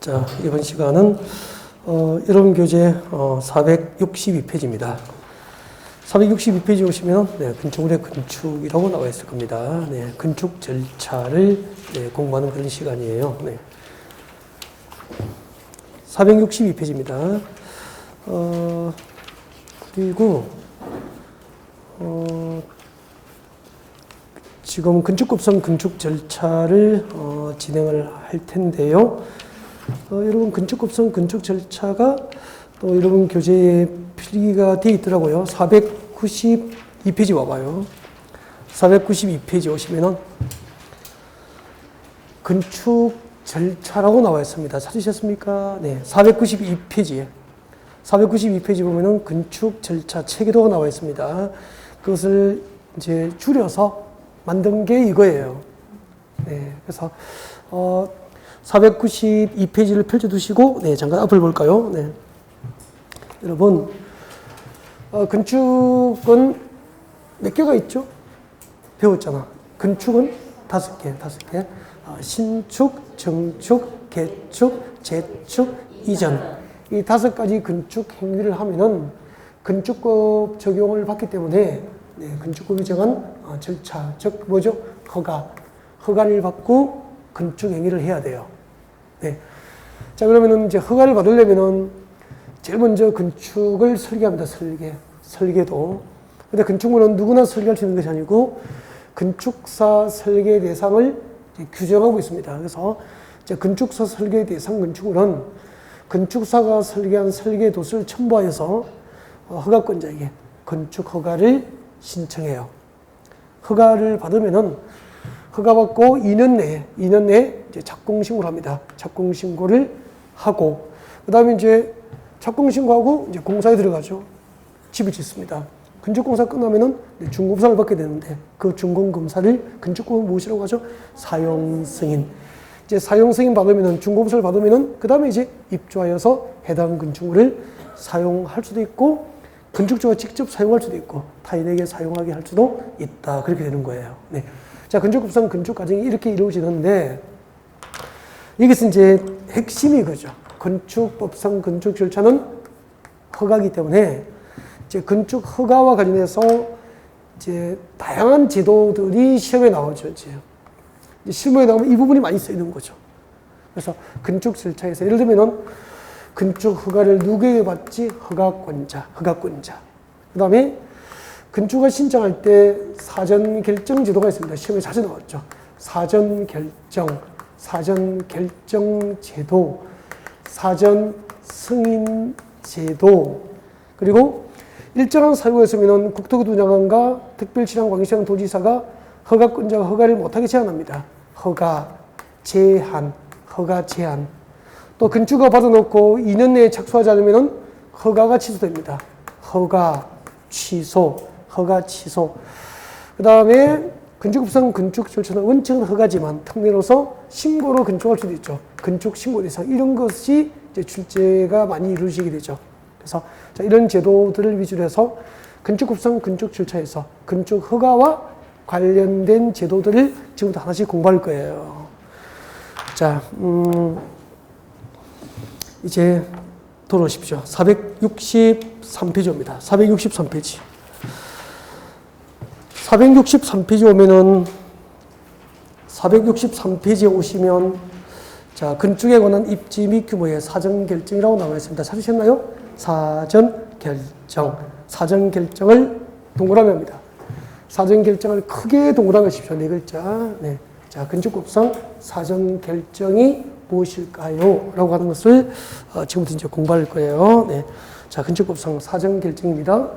자, 이번 시간은 여러분 교재 462페이지입니다. 462페이지 오시면 건축물의 건축이라고 나와 있을 겁니다. 건축 절차를 공부하는 그런 시간이에요. 462페이지입니다. 그리고 지금 건축급성 건축 절차를 진행을 할 텐데요. 여러분 건축급성 건축 절차가 또 여러분 교재에 필기가 되어 있더라고요. 492페이지 와봐요. 492페이지 오시면은 건축 절차라고 나와 있습니다. 찾으셨습니까? 네. 492페이지에. 492페이지 보면은 건축 절차 체계도가 나와 있습니다. 그것을 이제 줄여서 만든 게 이거예요. 네. 그래서, 492페이지를 펼쳐두시고, 잠깐 앞을 볼까요? 여러분, 건축은 몇 개가 있죠? 배웠잖아. 건축은 5개. 신축, 정축, 개축, 재축, 이전. 이 5가지 건축 행위를 하면은 건축법 적용을 받기 때문에 건축법이 정한 절차, 즉 뭐죠? 허가를 받고 건축 행위를 해야 돼요. 자, 그러면은 이제 허가를 받으려면은 제일 먼저 건축을 설계합니다. 설계도. 근데 건축물은 누구나 설계할 수 있는 것이 아니고 건축사 설계 대상을 규정하고 있습니다. 그래서 이제 건축사 설계 대상 건축물은 건축사가 설계한 설계도서를 첨부하여서 허가권자에게 건축 허가를 신청해요. 허가를 받으면은 허가받고 2년 내에 이제 착공신고를 합니다. 착공신고를 하고, 그 다음에 이제 착공신고하고 이제 공사에 들어가죠. 집을 짓습니다. 건축공사 끝나면은 준공사를 받게 되는데 그 준공검사를 건축법은 무엇이라고 하죠? 사용승인. 이제 사용승인 받으면은 준공사를 받으면은 그 다음에 이제 입주하여서 해당 건축물을 사용할 수도 있고 건축주가 직접 사용할 수도 있고 타인에게 사용하게 할 수도 있다. 그렇게 되는 거예요. 자, 건축법상 건축 과정이 이렇게 이루어지는데 이것은 이제 핵심이 그죠. 건축법상 건축 절차는 허가이기 때문에 이제 건축 허가와 관련해서 이제 다양한 제도들이 시험에 나오죠. 이제 실무에 나오면 이 부분이 많이 쓰이는 거죠. 그래서 건축 절차에서 예를 들면은 건축 허가를 누구에게 받지? 허가권자. 그 다음에 건축을 신청할 때 사전 결정 제도가 있습니다. 시험에 자주 나왔죠. 사전 결정 제도, 사전 승인 제도, 그리고 일정한 사유가 있으면 국토교통 장관과 특별시장, 도지사가 허가권자가 허가를 못하게 제한합니다. 허가 제한. 또 건축허가 받아놓고 2년 내에 착수하지 않으면 허가가 취소됩니다. 허가 취소. 그 다음에 건축법상 건축 절차는 원칙은 허가지만 특례로서 신고로 건축할 수도 있죠. 건축 신고 대상 이런 것이 이제 출제가 많이 이루어지게 되죠. 그래서 자, 이런 제도들을 위주로 해서 건축법상 건축 절차에서 건축 허가와 관련된 제도들을 지금부터 하나씩 공부할 거예요. 자, 이제 돌아오십시오. 463페이지입니다. 463페이지. 463페이지 오면은 463페이지에 오시면 자, 건축에 관한 입지 및 규모의 사전 결정이라고 나와 있습니다. 찾으셨나요? 사전 결정을 동그라미 합니다. 사전 결정을 크게 동그라미 하십시오. 4글자. 자, 건축법상 사전 결정이 무엇일까요? 라고 하는 것을 지금부터 이제 공부할 거예요. 자, 건축법상 사전 결정입니다.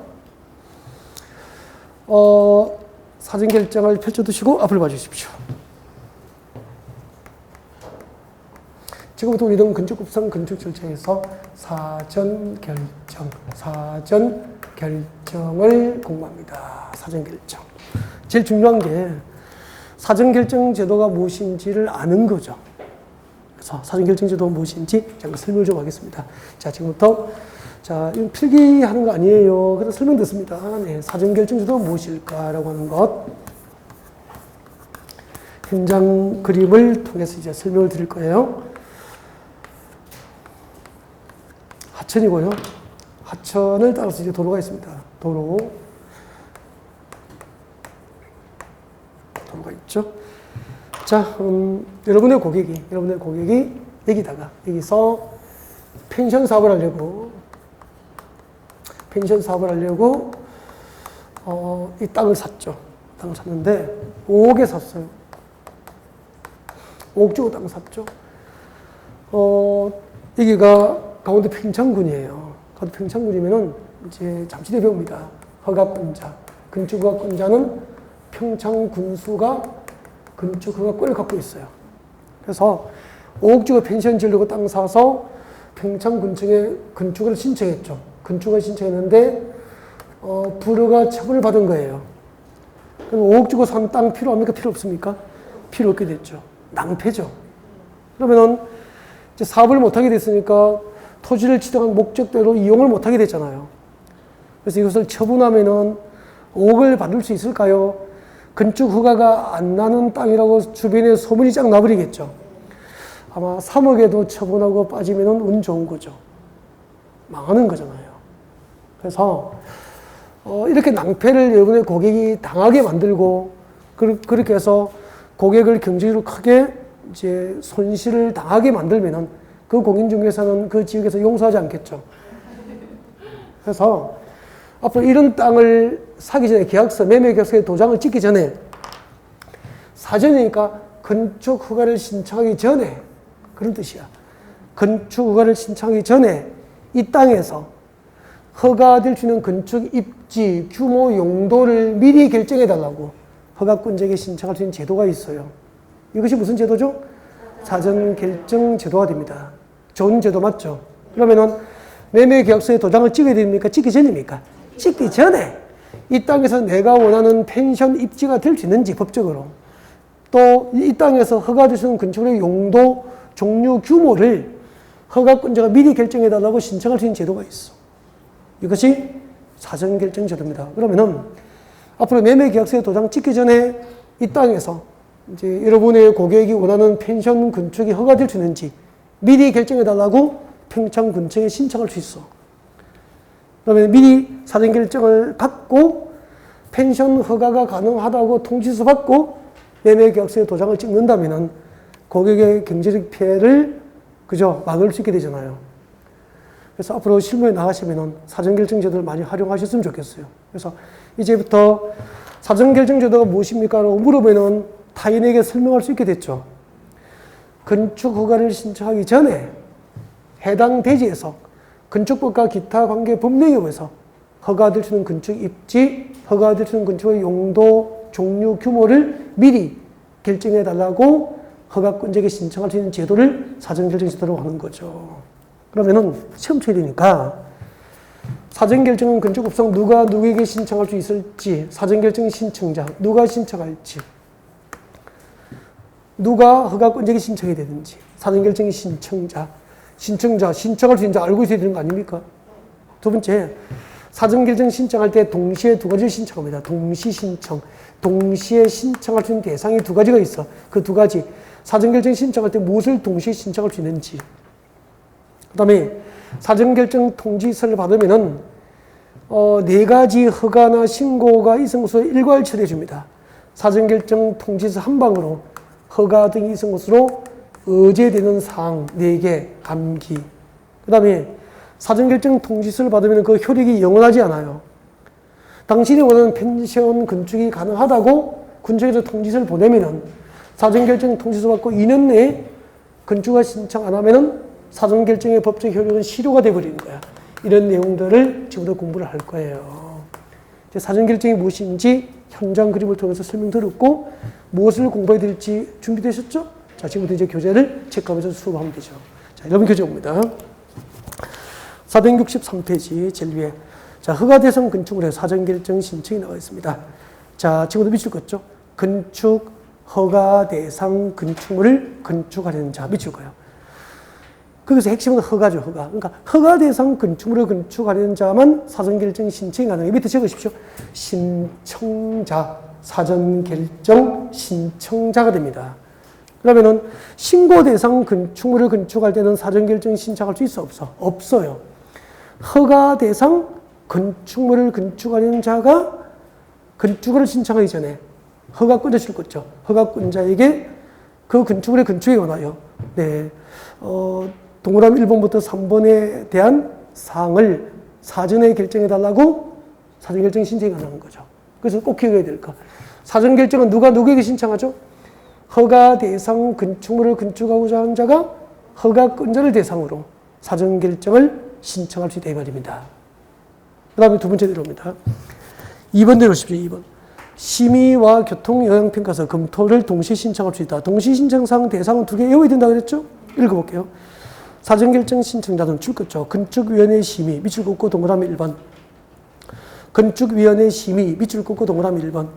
사전 결정을 펼쳐두시고 앞을 봐주십시오. 지금부터 우리는 건축법상 건축 절차에서 사전 결정을 공부합니다. 사전 결정. 제일 중요한 게 사전 결정 제도가 무엇인지를 아는 거죠. 그래서 사전 결정 제도가 무엇인지 잠깐 설명을 좀 하겠습니다. 자, 지금부터 자, 이건 필기하는 거 아니에요. 그래서 설명 듣습니다. 사전 결정 제도가 무엇일까라고 하는 것. 현장 그림을 통해서 이제 설명을 드릴 거예요. 하천이고요. 하천을 따라서 이제 도로가 있습니다. 도로가 있죠. 자, 여러분의 고객이 여기서 펜션 사업을 하려고 이 땅을 샀죠. 땅을 샀는데 5억에 샀어요. 5억 주고 땅 샀죠. 여기가 강원도 평창군이에요. 강원도 평창군이면은 이제 잠시 뒤에 배웁니다. 허가권자, 건축허가권자는 평창군수가 건축 허가권을 갖고 있어요. 그래서 5억 주고 펜션 지으려고 땅 사서 평창군청에 건축을 신청했죠. 건축을 신청했는데 불허가 처분을 받은 거예요. 그럼 5억 주고 산 땅 필요합니까? 필요 없습니까? 필요 없게 됐죠. 낭패죠. 그러면은 이제 사업을 못하게 됐으니까 토지를 지정한 목적대로 이용을 못하게 됐잖아요. 그래서 이것을 처분하면은 5억을 받을 수 있을까요? 건축 허가가 안 나는 땅이라고 주변에 소문이 쫙 나버리겠죠. 아마 3억에도 처분하고 빠지면은 운 좋은 거죠. 망하는 거잖아요. 그래서 이렇게 낭패를 여러분의 고객이 당하게 만들고 그렇게 해서 고객을 경제적으로 크게 이제 손실을 당하게 만들면은 그 공인중개사는 그 지역에서 용서하지 않겠죠. 그래서 앞으로 이런 땅을 사기 전에 매매 계약서에 도장을 찍기 전에 사전이니까 건축 허가를 신청하기 전에 그런 뜻이야. 건축 허가를 신청하기 전에 이 땅에서 허가될 수 있는 건축 입지, 규모, 용도를 미리 결정해 달라고 허가권자에게 신청할 수 있는 제도가 있어요. 이것이 무슨 제도죠? 사전 결정 제도가 됩니다. 좋은 제도 맞죠? 그러면은 매매 계약서에 도장을 찍어야 됩니까? 찍기 전입니까? 찍기 전에 이 땅에서 내가 원하는 펜션 입지가 될 수 있는지 법적으로 또 이 땅에서 허가될 수 있는 건축의 용도, 종류, 규모를 허가권자가 미리 결정해 달라고 신청할 수 있는 제도가 있어. 이것이 사전 결정 제도입니다. 그러면은 앞으로 매매 계약서에 도장 찍기 전에 이 땅에서 이제 여러분의 고객이 원하는 펜션 건축이 허가될 수 있는지 미리 결정해 달라고 평창군청에 신청할 수 있어. 그러면 미리 사전 결정을 받고 펜션 허가가 가능하다고 통지서 받고 매매 계약서에 도장을 찍는다면은 고객의 경제적 피해를 막을 수 있게 되잖아요. 그래서 앞으로 실무에 나가시면은 사전 결정 제도를 많이 활용하셨으면 좋겠어요. 그래서 이제부터 사전 결정 제도가 무엇입니까?라고 물어보면은 타인에게 설명할 수 있게 됐죠. 건축 허가를 신청하기 전에 해당 대지에서 건축법과 기타 관계 법령에 의해서 허가될 수 있는 건축 입지, 허가될 수 있는 건축의 용도, 종류, 규모를 미리 결정해 달라고 허가권자에게 신청할 수 있는 제도를 사전 결정 제도라고 하는 거죠. 그러면은 시험 쳐야 되니까 사전 결정은 건축법상 누가 누구에게 신청할 수 있을지, 사전 결정 신청자, 누가 신청할지, 누가 허가권자에게 신청해야 되는지, 사전 결정 신청자, 신청할 수 있는지 알고 있어야 되는 거 아닙니까? 두 번째, 사전 결정 신청할 때 동시에 두 가지를 신청합니다. 동시 신청. 동시에 신청할 수 있는 대상이 두 가지가 있어. 그 두 가지. 사전 결정 신청할 때 무엇을 동시에 신청할 수 있는지. 그 다음에 사전 결정 통지서를 받으면은, 네 가지 허가나 신고가 있은 것으로 일괄 처리해 줍니다. 사전 결정 통지서 한 방으로 허가 등이 있은 것으로 의제되는 사항 4개, 감기. 그 다음에 사전 결정 통지서를 받으면 그 효력이 영원하지 않아요. 당신이 원하는 펜션 건축이 가능하다고 군청에서 통지서를 보내면은 사전 결정 통지서 받고 2년 내에 건축허가 신청 안 하면은 사전 결정의 법적 효력은 실효가 돼버리는 거야. 이런 내용들을 지금부터 공부를 할 거예요. 이제 사전 결정이 무엇인지 현장 그림을 통해서 설명드렸고 무엇을 공부해야 될지 준비되셨죠? 자, 지금부터 이제 교재를 체크하면서 수업하면 되죠. 자, 여러분 교재 옵니다. 463페이지 제일 위에. 자, 허가 대상 건축을 해서 사전 결정 신청이 나와 있습니다. 자, 지금부터 밑줄 긋죠? 건축 허가 대상 건축물을 건축하려는 자, 밑줄 거예요. 거기서 핵심은 허가죠, 허가. 그러니까 허가 대상 건축물을 건축하려는 자만 사전 결정 신청이 가능해요. 밑에 적으십시오. 신청자, 사전 결정 신청자가 됩니다. 그러면은 신고 대상 건축물을 건축할 때는 사전 결정 신청할 수 있어, 없어? 없어요. 허가 대상 건축물을 건축하려는 자가 건축을 신청하기 전에 허가권자 줄 거죠. 허가권자에게 그 건축물의 건축에 관하여 동그라미 1번부터 3번에 대한 사항을 사전에 결정해달라고 사전결정 신청이 가능한 거죠. 그래서 꼭 기억해야 될 거. 사전결정은 누구에게 신청하죠? 허가 대상 건축물을 건축하고자 하는 자가 허가권자를 대상으로 사전결정을 신청할 수 있다 이 말입니다. 그 다음에 두 번째 내려옵니다. 2번 내려오십시오. 2번. 심의와 교통영향평가서 검토를 동시에 신청할 수 있다. 동시 신청사항 대상은 두 개 외워야 된다고 그랬죠? 읽어볼게요. 사전결정 신청자는 줄 것죠. 건축위원회 심의, 밑줄 긋고 동그라미 1번. 건축위원회 심의, 밑줄 긋고 동그라미 1번.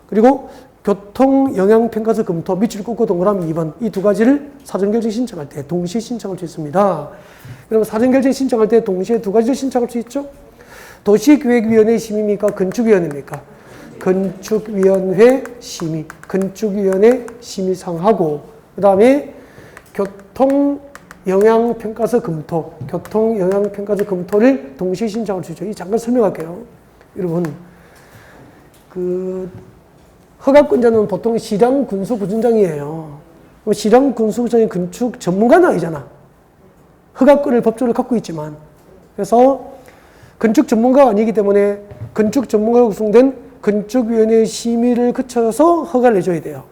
그리고 교통영향평가서 검토, 밑줄 긋고 동그라미 2번. 이 두 가지를 사전결정 신청할 때 동시에 신청할 수 있습니다. 그러면 사전결정 신청할 때 동시에 두 가지를 신청할 수 있죠? 도시계획위원회 심의입니까? 건축위원회입니까? 건축위원회 심의, 건축위원회 심의상하고 그 다음에 교통영향평가서 검토, 교통영향평가서 검토를 동시에 신청할 수 있죠. 이 잠깐 설명할게요. 여러분, 허가권자는 보통 시장군수부전장이에요. 시장군수부전장이 건축 전문가는 아니잖아. 허가권을 법적으로 갖고 있지만. 그래서 건축 전문가가 아니기 때문에 건축 전문가로 구성된 건축위원회 심의를 거쳐서 허가를 내줘야 돼요.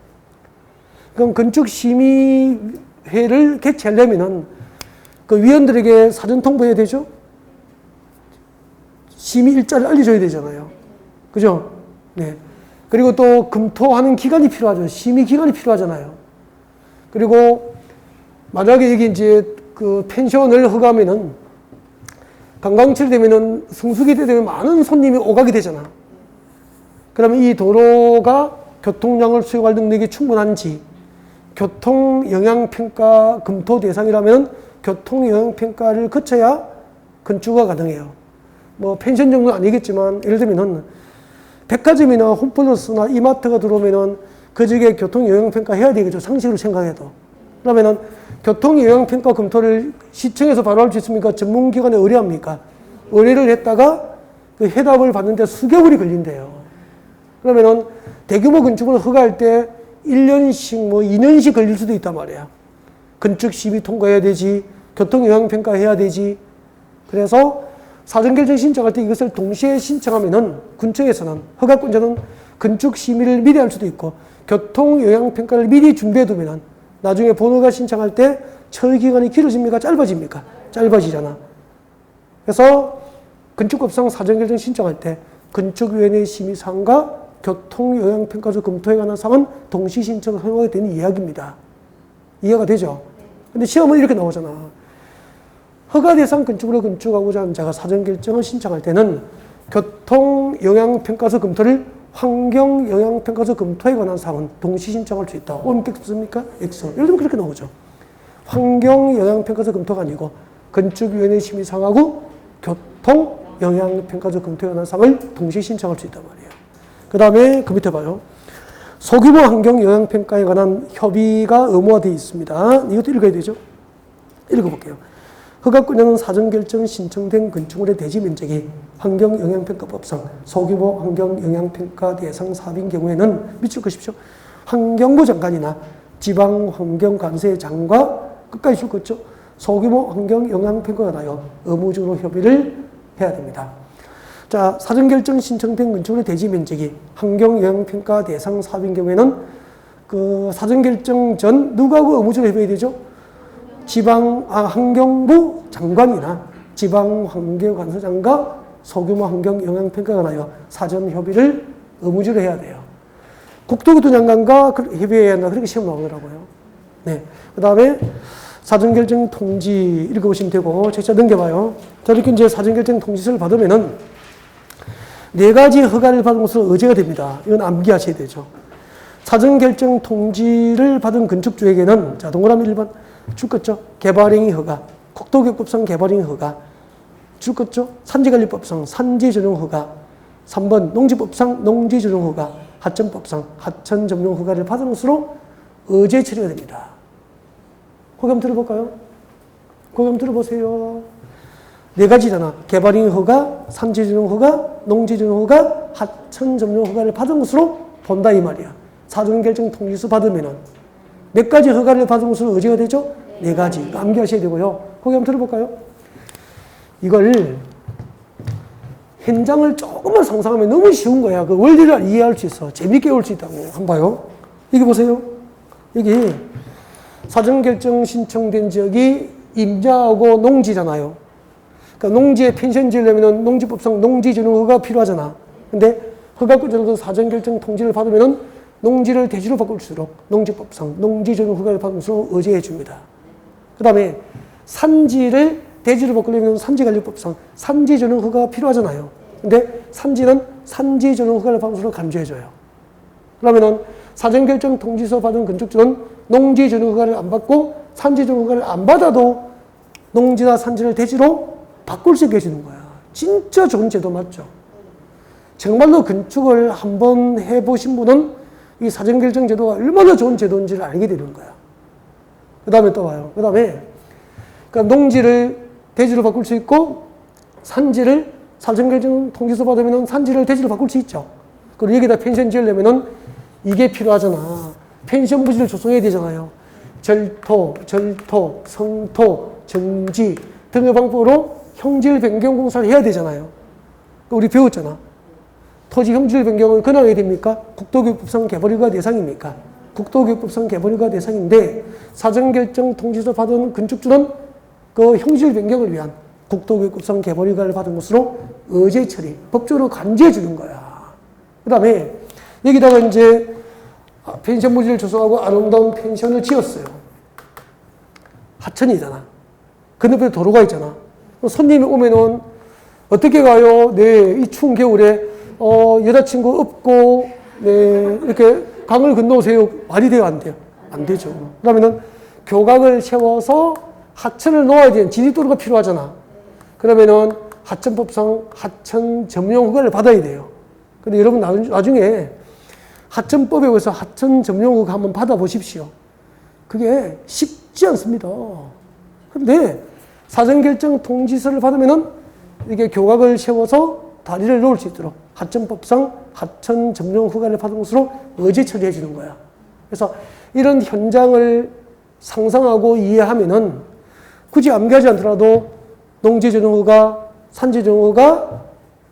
그럼 건축심의회를 개최하려면은 그 위원들에게 사전 통보해야 되죠? 심의 일자를 알려줘야 되잖아요. 그죠? 네. 그리고 또 검토하는 기간이 필요하죠. 심의 기간이 필요하잖아요. 그리고 만약에 여기 이제 그 펜션을 허가하면은 관광철이 되면은 성수기 때 되면 많은 손님이 오가게 되잖아. 그러면 이 도로가 교통량을 수용할 능력이 충분한지 교통영향평가 검토 대상이라면 교통영향평가를 거쳐야 건축가 가능해요. 뭐 펜션 정도는 아니겠지만 예를 들면은 백화점이나 홈플러스나 이마트가 들어오면은 그 지역에 교통영향평가 해야 되겠죠. 상식으로 생각해도. 그러면은 교통영향평가 검토를 시청에서 바로 할 수 있습니까? 전문기관에 의뢰합니까? 의뢰를 했다가 그 해답을 받는데 수개월이 걸린대요. 그러면은 대규모 건축을 허가할 때 1년씩 뭐 2년씩 걸릴 수도 있단 말이야. 건축심의 통과해야 되지, 교통영향평가 해야 되지. 그래서 사전결정 신청할 때 이것을 동시에 신청하면은 군청에서는 허가권자는 건축심의를 미리 할 수도 있고 교통영향평가를 미리 준비해두면은 나중에 본허가 신청할 때 처리기간이 길어집니까? 짧아집니까? 짧아지잖아. 그래서 건축법상 사전결정 신청할 때 건축위원회 심의사항과 교통영향평가서 검토에 관한 사항은 동시 신청을 허용하게 되는 이야기입니다. 이해가 되죠? 근데 시험은 이렇게 나오잖아. 허가 대상 건축으로 건축하고자 하는 자가 사전결정을 신청할 때는 교통영향평가서 검토를 환경영향평가서 검토에 관한 사항은 동시 신청할 수 있다. 오른쪽 없습니까? X. 예를 들면 그렇게 나오죠. 환경영향평가서 검토가 아니고 건축위원회 심의사항하고 교통영향평가서 검토에 관한 사항을 동시 신청할 수 있단 말이에요. 그 다음에 그 밑에 봐요. 소규모 환경영향평가에 관한 협의가 의무화되어 있습니다. 이것도 읽어야 되죠? 읽어볼게요. 허가권자는 사전결정 신청된 건축물의 대지 면적이 환경영향평가법상 소규모 환경영향평가 대상 사업인 경우에는 밑줄 그십시오. 환경부 장관이나 지방환경관세장과 끝까지 줄 것죠. 소규모 환경영향평가가 나요. 의무적으로 협의를 해야 됩니다. 자, 사전결정 신청된 건축물의 대지 면적이 환경영향평가 대상 사업인 경우에는 그 사전결정 전 누구하고 의무적으로 협의해야 되죠? 환경부 장관이나 지방환경관세장과 소규모 환경영향평가가 나요. 사전 협의를 의무적으로 해야 돼요. 국토교통장관과 협의해야 한다. 그렇게 시험 나오더라고요. 네. 그 다음에 사전결정 통지 읽어보시면 되고, 제가 넘겨봐요. 자, 이렇게 이제 사전결정 통지서를 받으면은 4가지 허가를 받은 것으로 의제가 됩니다. 이건 암기하셔야 되죠. 사전결정 통지를 받은 건축주에게는, 자, 동그라미 1번 줄 것죠. 개발행위 허가, 국토교육법상 개발행위 허가, 줄 것죠. 산지관리법상 산지전용 허가, 3번 농지법상 농지전용 허가, 하천법상 하천전용 허가를 받은 것으로 의제 처리가 됩니다. 거기 한번 들어볼까요? 거기 한번 들어보세요. 네 가지잖아. 개발인 허가, 산지전용 허가, 농지전용 허가, 하천 점용 허가를 받은 것으로 본다 이 말이야. 사전결정 통지서 받으면은 몇 가지 허가를 받은 것으로 의제가 되죠? 네 가지. 암기하셔야 되고요. 거기 한번 들어볼까요? 이걸 현장을 조금만 상상하면 너무 쉬운 거야. 그 원리를 이해할 수 있어. 재밌게 올 수 있다고. 한번 봐요. 여기 보세요. 여기 사전결정 신청된 지역이 임야하고 농지잖아요. 그러니까 농지에 펜션 지으려면 농지법상 농지전용 허가가 필요하잖아. 근데 허가권자로도 사전결정 통지를 받으면 농지를 대지로 바꿀수록 농지법상 농지전용 허가를 받은 것으로 의제해 줍니다. 그 다음에 산지를 대지로 바꾸려면 산지관리법상 산지전용 허가가 필요하잖아요. 근데 산지는 산지전용 허가를 받은 것으로 간주해줘요. 그러면은 사전결정 통지서 받은 건축주는 농지전용 허가를 안 받고 산지전용 허가를 안 받아도 농지나 산지를 대지로 바꿀 수 있게 해주는 거야. 진짜 좋은 제도 맞죠? 정말로 건축을 한번 해보신 분은 이 사전결정 제도가 얼마나 좋은 제도인지를 알게 되는 거야. 그 다음에 또 봐요. 그 다음에 그러니까 농지를 대지로 바꿀 수 있고 산지를 사전결정 통지서 받으면 산지를 대지로 바꿀 수 있죠. 그리고 여기다 펜션 지으려면 이게 필요하잖아. 펜션 부지를 조성해야 되잖아요. 절토, 성토, 정지 등의 방법으로 형질 변경 공사를 해야 되잖아요. 우리 배웠잖아. 토지 형질 변경은 근하게 됩니까? 국토교육법상 개발허가 대상입니까? 국토교육법상 개발허가 대상인데 사전결정 통지서 받은 건축주는 그 형질 변경을 위한 국토교육법상 개발허가를 받은 것으로 의제 처리, 법적으로 간주해 주는 거야. 그 다음에 여기다가 이제 펜션 부지를 조성하고 아름다운 펜션을 지었어요. 하천이잖아. 그 옆에 도로가 있잖아. 손님이 오면은 어떻게 가요? 네, 이 추운 겨울에 여자친구 업고 네, 이렇게 강을 건너오세요. 말이 돼요, 안 돼요? 안 되죠. 그러면은 교각을 세워서 하천을 놓아야 되는 지리도로가 필요하잖아. 그러면은 하천법상 하천 점용 허가를 받아야 돼요. 근데 여러분 나중에 하천법에 의해서 하천 점용 허가 한번 받아보십시오. 그게 쉽지 않습니다. 근데 사전결정 통지서를 받으면은 이게 교각을 세워서 다리를 놓을 수 있도록 하천법상 하천 점용 허가를 받은 것으로 의제 처리해 주는 거야. 그래서 이런 현장을 상상하고 이해하면은 굳이 암기하지 않더라도 농지 전용 허가, 산지 전용 허가,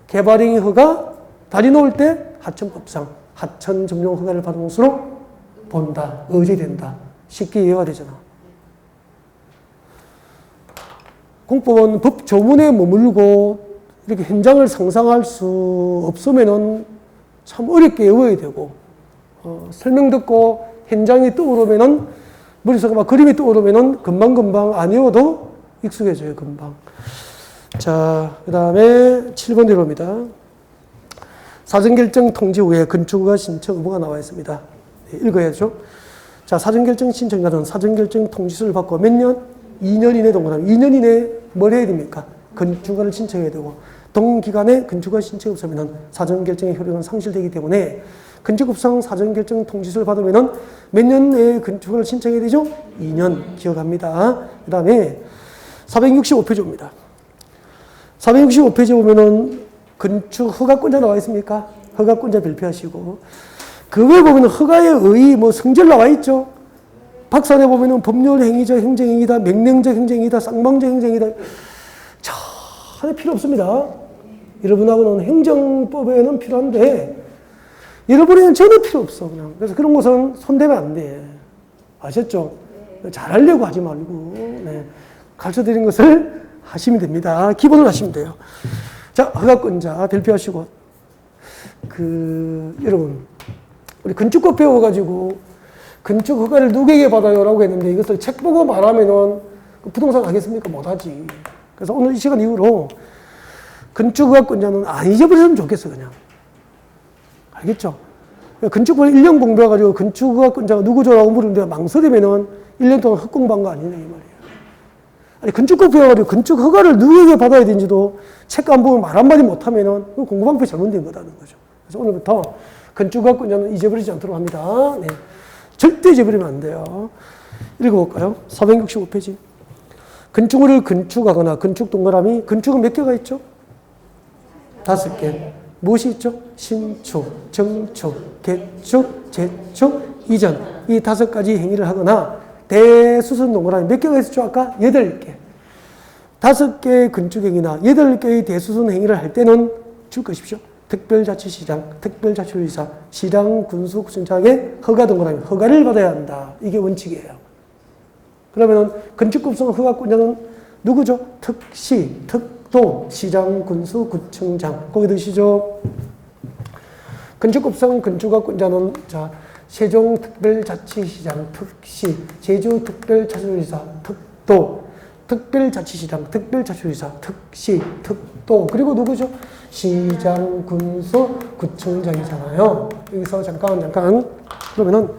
개발행위 허가, 다리 놓을 때 하천법상 하천 점용 허가를 받은 것으로 본다, 의제된다. 쉽게 이해가 되잖아. 공법은 법 조문에 머물고 이렇게 현장을 상상할 수 없으면은 참 어렵게 외워야 되고, 설명 듣고 현장이 떠오르면은 머릿속에 막 그림이 떠오르면은 금방금방 안 외워도 익숙해져요, 금방. 자, 그 다음에 7번 내려옵니다. 사전결정 통지 후에 건축허가 신청 의무가 나와 있습니다. 네, 읽어야죠. 자, 사전결정 신청자는 사전결정 통지서를 받고 몇 년? 2년 이내 동그라미. 2년 이내에 뭘 해야 됩니까? 건축허가를 신청해야 되고, 동기간에 건축허가 신청이 없으면 사전결정의 효력은 상실되기 때문에 건축법상 사전결정 통지서를 받으면 몇 년 내에 건축허가를 신청해야 되죠? 2년 기억합니다. 그 다음에 465페이지입니다. 465페이지에 보면은 건축허가권자 나와 있습니까? 허가권자 발표하시고, 그 외에 보면 허가의 의의, 성질 나와 있죠? 박산에 보면은 법률 행위적 행정행위다, 명령적 행정행위다, 쌍방적 행정행위다. 전혀 필요 없습니다. 여러분하고는 행정법에는 필요한데, 여러분에는 전혀 필요 없어, 그냥. 그래서 그런 것은 손대면 안 돼. 아셨죠? 잘하려고 하지 말고, 네. 가르쳐 드린 것을 하시면 됩니다. 기본을 하시면 돼요. 자, 허가권자 발표하시고, 여러분, 우리 건축법 배워가지고, 건축 허가를 누구에게 받아요? 라고 했는데 이것을 책 보고 말하면은 부동산 하겠습니까? 못하지. 그래서 오늘 이 시간 이후로 건축 허가권자는 안 잊어버리면 좋겠어, 그냥. 알겠죠? 건축법을 1년 공부해가지고 건축 허가권자가 누구죠? 라고 물으는데 망설이면은 1년 동안 헛공부한 거 아니냐, 이 말이에요. 아니, 건축법 배워가지고 건축 허가를 누구에게 받아야 되는지도 책 안 보면 말 한마디 못하면은 공부 방법이 잘못된 거다는 거죠. 그래서 오늘부터 건축 허가권자는 잊어버리지 않도록 합니다. 네. 절대 잊어버리면 안 돼요. 읽어볼까요? 465페이지. 건축물을 건축하거나 건축 동그라미, 건축은 몇 개가 있죠? 5개. 무엇이 있죠? 신축, 정축, 개축, 재축, 이전. 이 5가지 행위를 하거나 대수선 동그라미 몇 개가 있었죠? 아까 8개. 5개의 건축행위나 8개의 대수선 행위를 할 때는 줄 것이십시오. 특별자치시장, 특별자치의사, 시장, 군수, 구청장의 허가 동그라미, 허가를 받아야 한다. 이게 원칙이에요. 그러면 건축급성 허가권자는 누구죠? 특시, 특도, 시장, 군수, 구청장. 거기 드시죠? 건축급성 건축허가권자는 자 세종특별자치시장, 특시, 제주특별자치의사, 특도, 특별자치시장, 특별자치의사, 특시, 특도. 그리고 누구죠? 시장, 군수, 구청장이잖아요. 여기서 잠깐. 그러면은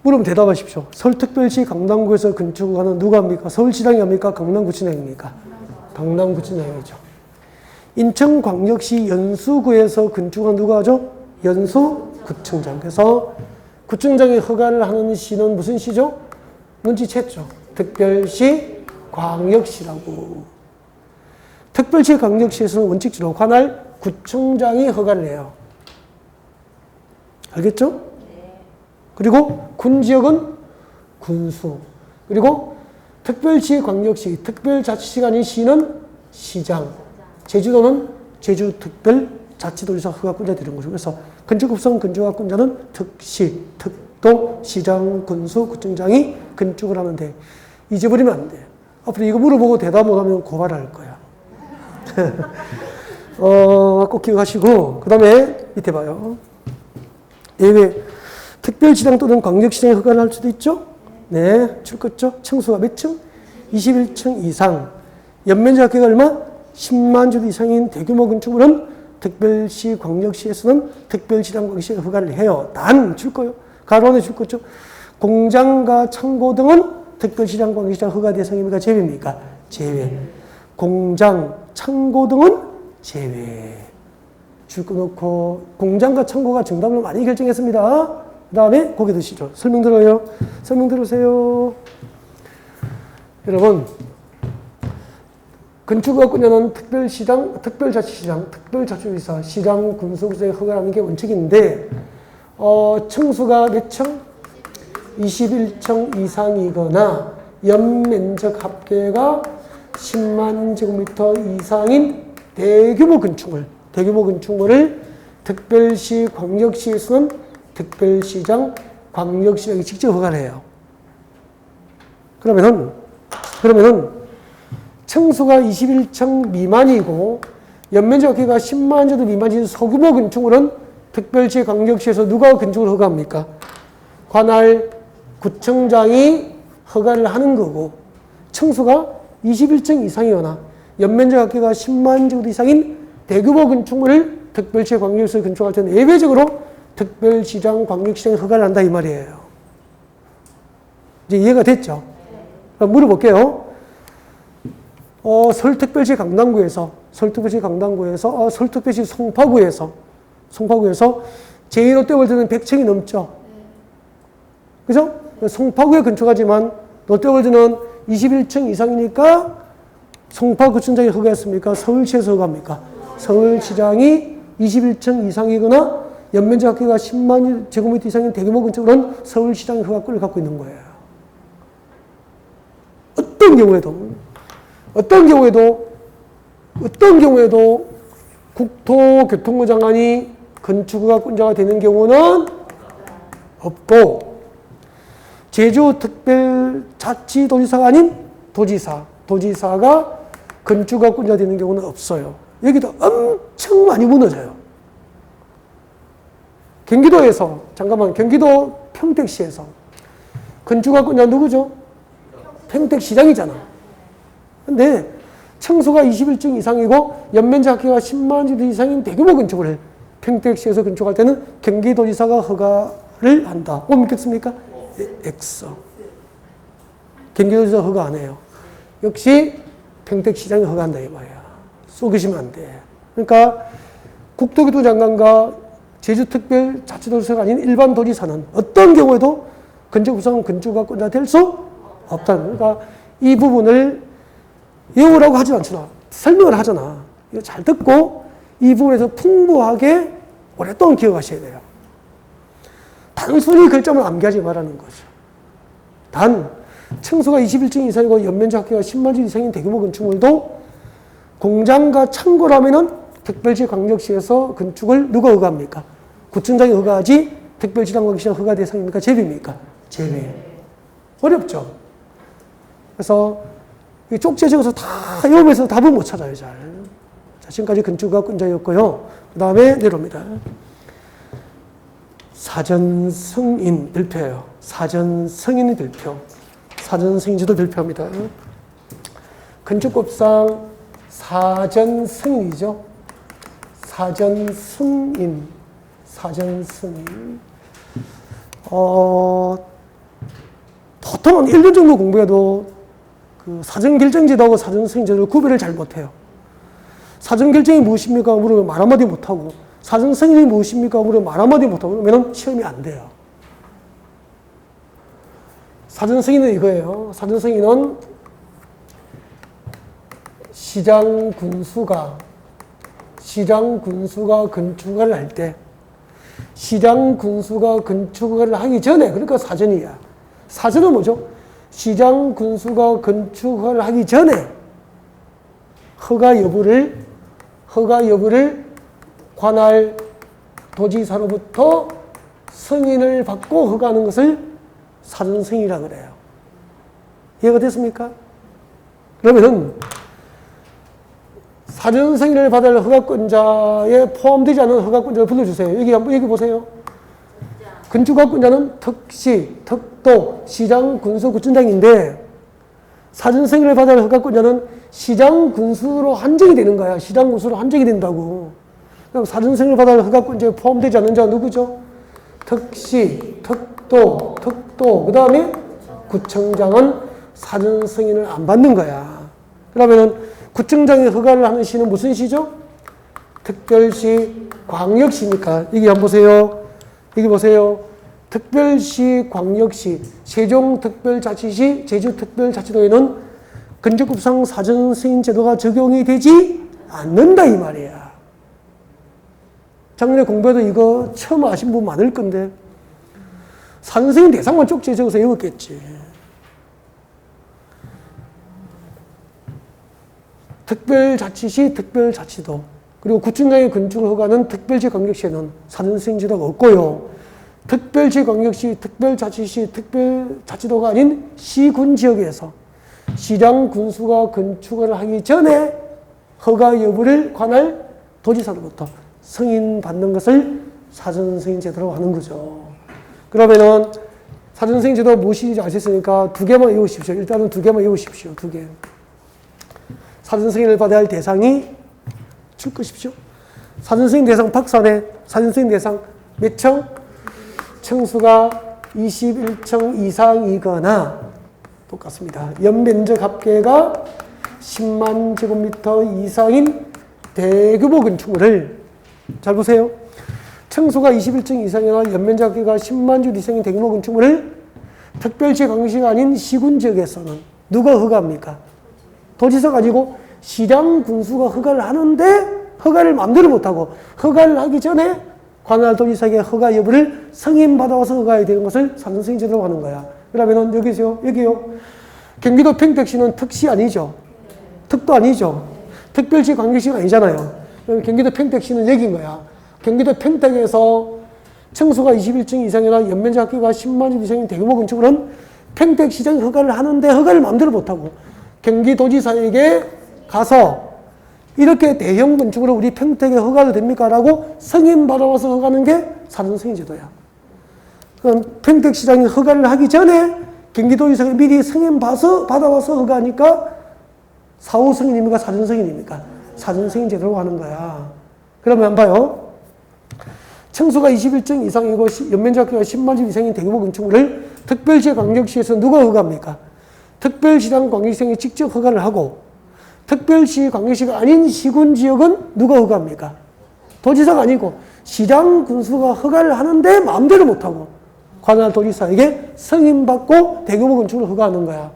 물으면 대답하십시오. 서울특별시 강남구에서 건축하는 누가 합니까? 서울시장이 합니까? 강남구청장입니까? 강남구청장이죠. 인천광역시 연수구에서 건축한 누가 하죠? 연수구청장. 그래서 구청장이 허가를 하는 시는 무슨 시죠? 눈치챘죠. 특별시, 광역시라고. 특별시, 광역시에서는 원칙적으로 관할 구청장이 허가를 해요. 알겠죠? 그리고 군지역은 군수. 그리고 특별시, 광역시, 특별자치시가 아닌 시는 시장. 제주도는 제주특별자치도지사 허가권자 되는 거죠. 그래서 건축급성 건축허가권자는 특시, 특도, 시장, 군수, 구청장이 건축을 하는데 잊어버리면 안 돼. 앞으로 이거 물어보고 대답 못하면 고발할 거야. 꼭 기억하시고 그 다음에 밑에 봐요. 예외 특별시장 또는 광역시장에 허가를 할 수도 있죠. 네, 출급죠. 층수가 몇 층? 21층 이상. 연면적 합계가 얼마? 10만 주도 이상인 대규모 건축물은 특별시, 광역시에서는 특별시장, 광역시가 허가를 해요. 단 줄 거요. 가로안에 줄 거죠. 공장과 창고 등은 특별시장, 광역시장 허가 대상입니까? 제외입니까? 제외. 공장, 창고 등은 제외. 줄 거 놓고 공장과 창고가 정답을 많이 결정했습니다. 그 다음에 고개 드시죠. 설명 들어요. 설명 들으세요. 여러분 건축허가권자는 특별시장, 특별자치시장, 특별자치의사, 시장, 군수구청에 허가하는 게 원칙인데 층수가 몇 층? 21층 이상이거나 연면적 합계가 10만 제곱미터 이상인 대규모 건축물을 특별시, 광역시에서는 특별시장, 광역시장이 직접 허가를 해요. 그러면은 층수가 21층 미만이고 연면적 합계가 10만 제곱 미만인 소규모 건축물은 특별시, 광역시에서 누가 건축을 허가합니까? 관할 구청장이 허가를 하는 거고 층수가 21층 이상이거나 연면적 합계가 10만 제곱 이상인 대규모 건축물을 특별시, 광역시에서 건축할 때는 예외적으로 특별시장, 광역시장이 허가를 한다 이 말이에요. 이제 이해가 됐죠? 그럼 물어볼게요. 서울특별시 강남구에서 서울특별시 송파구에서 제1롯데월드는 100층이 넘죠. 그죠? 송파구에 건축하지만 롯데월드는 21층 이상이니까 송파구청장이 허가했습니까? 서울시에서 허가합니까? 서울시장이 21층 이상이거나 연면적 합계가 10만 제곱미터 이상인 대규모 건축물은 서울시장의 허가권을 갖고 있는 거예요. 어떤 경우에도 국토교통부 장관이 건축허가권자가 되는 경우는 없고 제주특별자치도지사가 아닌 도지사가 건축허가권자 되는 경우는 없어요. 여기도 엄청 많이 무너져요. 경기도 평택시에서 건축허가권자 누구죠? 평택시장이잖아. 근데 층수가 21층 이상이고 연면적 합계가 10만 제곱 이상인 대규모 건축을 평택시에서 건축할 때는 경기도지사가 허가를 한다. 뭐 믿겠습니까? X. 경기도지사 허가 안 해요. 역시 평택시장이 허가한다 이 말이야. 속이시면 안 돼. 그러니까 국토교통부 장관과 제주특별자치도지사가 아닌 일반 도지사는 어떤 경우에도 건축구상 건축허가권자 될 수 없다. 그러니까 이 부분을 외우라고 하지 않잖아. 설명을 하잖아. 이거 잘 듣고 이 부분에서 풍부하게 오랫동안 기억하셔야 돼요. 단순히 글자만 암기하지 말라는 거죠. 단 층수가 21층 이상이고 연면적 합계가 10만 주 이상인 대규모 건축물도 공장과 창고라면은 특별시 광역시에서 건축을 누가 허가합니까? 구청장이 허가하지 특별시장 광역시장 허가 대상입니까? 제비입니까? 제비. 어렵죠. 그래서 이 쪽지에 적어서 다 외우면서 답을 못 찾아요, 잘. 자, 지금까지 건축학군자였고요. 그 다음에 내려옵니다. 사전승인 별표예요. 사전승인 별표. 사전승인제도 별표합니다. 건축법상 사전승인이죠. 사전승인. 사전승인. 보통은 1년 정도 공부해도 그 사전결정제도하고 사전승인제도를 구별을 잘 못해요. 사전결정이 무엇입니까? 물으면 말 한마디 못하고, 사전승인이 무엇입니까? 물으면 말 한마디 못하고, 그러면 시험이 안 돼요. 사전승인은 이거예요. 사전승인은 시장 군수가 건축허가를 할 때, 시장 군수가 건축허가를 하기 전에, 그러니까 사전이야. 사전은 뭐죠? 시장 군수가 건축허가를 하기 전에 허가 여부를 관할 도지사로부터 승인을 받고 허가하는 것을 사전승인이라고 그래요. 이해가 됐습니까? 그러면은 사전승인을 받을 허가권자에 포함되지 않은 허가권자를 불러주세요. 여기 한번 여기 보세요. 건축허가권자는 특시, 특도, 시장, 군수, 구청장인데 사전승인을 받을 허가권자는 시장, 군수로 한정이 되는 거야. 시장, 군수로 한정이 된다고. 그럼 사전승인을 받을 허가권자에 포함되지 않는 자가 누구죠? 특시, 특도, 그 다음에 구청장은 사전승인을 안 받는 거야. 그러면은 구청장이 허가를 하는 시는 무슨 시죠? 특별시, 광역시니까. 여기 한번 보세요. 여기 보세요. 특별시, 광역시, 세종특별자치시, 제주특별자치도에는 건축법상 사전승인 제도가 적용이 되지 않는다 이 말이야. 작년에 공부해도 이거 처음 아신 분 많을 건데 사전승인 대상만 쪽지에 적어서 외웠겠지. 특별자치시, 특별자치도, 그리고 구청장의 건축을 허가하는 특별시, 광역시에는 사전승인 제도가 없고요. 특별시, 광역시, 특별자치시, 특별자치도가 아닌 시군 지역에서 시장, 군수가 건축을 하기 전에 허가 여부를 관할 도지사로부터 승인받는 것을 사전승인 제도라고 하는 거죠. 그러면은 사전승인 제도가 무엇인지 아셨으니까 두 개만 외우십시오. 일단은 두 개만 외우십시오. 두 개. 사전승인을 받아야 할 대상이 줄 것이십시오. 사전승인 대상 박산에 사전승인 대상 몇 층? 층수가 21층 이상이거나 똑같습니다. 연면적 합계가 10만 제곱미터 이상인 대규모 건축물을 잘 보세요. 층수가 21층 이상이나 연면적 합계가 10만 주 이상인 대규모 건축물을 특별시 광역시가 아닌 시군 지역에서는 누가 허가합니까? 도지사가 아니고 시장 군수가 허가를 하는데 허가를 마음대로 못하고 허가를 하기 전에 관할 도지사에게 허가 여부를 승인받아와서 허가해야 되는 것을 사전승인 제도라고 하는 거야. 그러면은 여기요. 경기도 평택시는 특시 아니죠. 특도 아니죠. 특별시 광역시가 아니잖아요. 그럼 경기도 평택시는 여기인 거야. 경기도 평택에서 층수가 21층 이상이나 연면적 합계가 10만 주 이상인 대규모 건축물은 평택시장이 허가를 하는데 허가를 마음대로 못하고 경기도지사에게 가서 이렇게 대형 건축으로 우리 평택에 허가도 됩니까? 라고 승인받아와서 허가하는 게 사전승인 제도야. 그럼 평택시장이 허가를 하기 전에 경기도지사가 미리 받아와서 허가하니까 사후 승인입니까? 사전승인입니까? 사전승인 제도라고 하는 거야. 그러면 봐요. 층수가 21층 이상이고 연면적 합계가 10만 주 이상인 대규모 건축물을 특별시, 광역시에서 누가 허가합니까? 특별시장, 광역시장이 직접 허가를 하고 특별시, 광역시가 아닌 시군 지역은 누가 허가합니까? 도지사가 아니고 시장, 군수가 허가를 하는데 마음대로 못하고 관할 도지사에게 승인받고 대규모 건축을 허가하는 거야.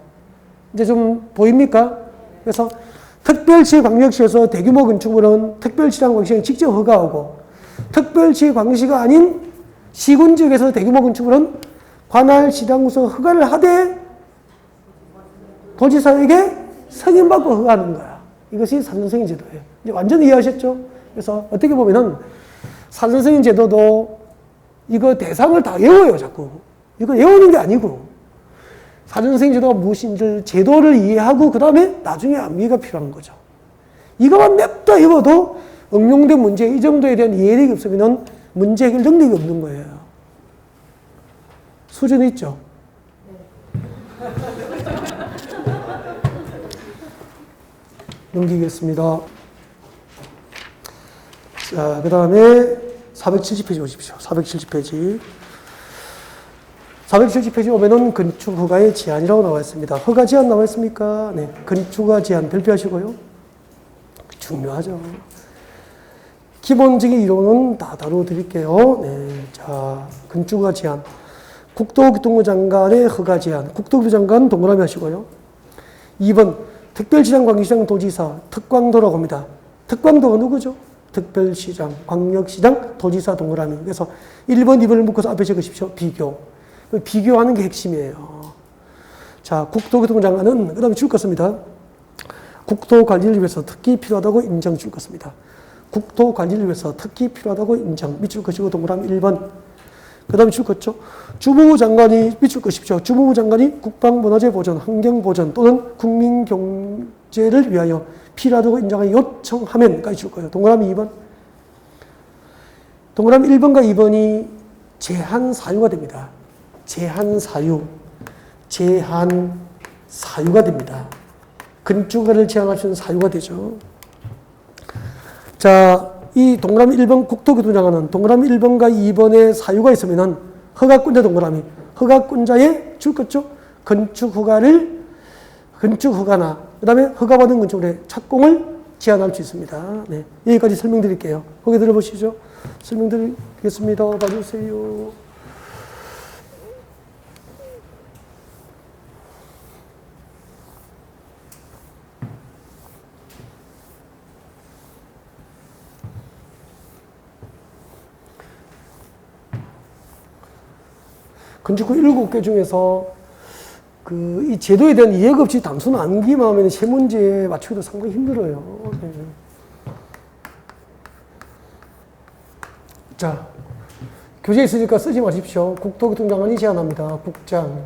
이제 좀 보입니까? 그래서 특별시 광역시에서 대규모 건축물은 특별시장 광역시장이 직접 허가하고 특별시 광역시가 아닌 시군 지역에서 대규모 건축물은 관할 시장으로서 허가를 하되 도지사에게 승인받고 허가하는 거야. 이것이 산전승인 제도예요. 이제 완전히 이해하셨죠? 그래서 어떻게 보면은 산전승인 제도도 이거 대상을 다 외워요, 자꾸. 이거 외우는 게 아니고 산전승인 제도가 무엇인지 제도를 이해하고 그 다음에 나중에 암기가 필요한 거죠. 이거만 냅다 외워도 응용된 문제 이 정도에 대한 이해력이 없으면 문제 해결 능력이 없는 거예요. 수준이 있죠? 넘기겠습니다. 자, 그 다음에 470페이지 오십시오. 470페이지. 470페이지 오면은 건축 허가의 제한이라고 나와 있습니다. 허가 제한 나와 있습니까? 네. 건축 허가 제한 별표하시고요. 중요하죠. 기본적인 이론은 다 다뤄드릴게요. 네. 자, 건축 허가 제한. 국토교통부 장관의 허가 제한. 국토교통부 장관 동그라미 하시고요. 2번, 특별시장, 광역시장, 도지사, 특광도라고 합니다. 특광도가 누구죠? 특별시장, 광역시장, 도지사 동그라미. 그래서 1번, 2번을 묶어서 앞에 적으십시오. 비교. 비교하는 게 핵심이에요. 자, 국토교통부 장관은 그 다음에 줄 것입니다. 국토관리를 위해서 특히 필요하다고 인정 줄 것입니다. 국토관리를 위해서 특히 필요하다고 인정. 밑줄 것이고 동그라미 1번. 그 다음에 줄 것죠. 주무부 장관이 밑줄 것이십시오. 주무부 장관이 국방문화재 보존, 환경보존 또는 국민경제를 위하여 필요하다고 인정하여 요청하면까지 줄 거예요. 동그라미 2번. 동그라미 1번과 2번이 제한 사유가 됩니다. 제한 사유. 제한 사유가 됩니다. 건축허가를 제한할 수 있는 사유가 되죠. 자, 이 동그라미 1번 국토교통부 장관은 동그라미 1번과 2번의 사유가 있으면은 허가권자 동그라미. 허가권자에 줄 것죠. 건축허가나 그 다음에 허가받은 건축물의 착공을 제한할 수 있습니다. 네. 여기까지 설명드릴게요. 거기 들어보시죠. 설명드리겠습니다. 봐주세요. 건축허 7개 중에서 이 제도에 대한 이해가 없이 단순 암기만 하면 세 문제에 맞추기도 상당히 힘들어요. 네. 자, 교재에 있으니까 쓰지 마십시오. 국토교통장관이 제한합니다. 국장.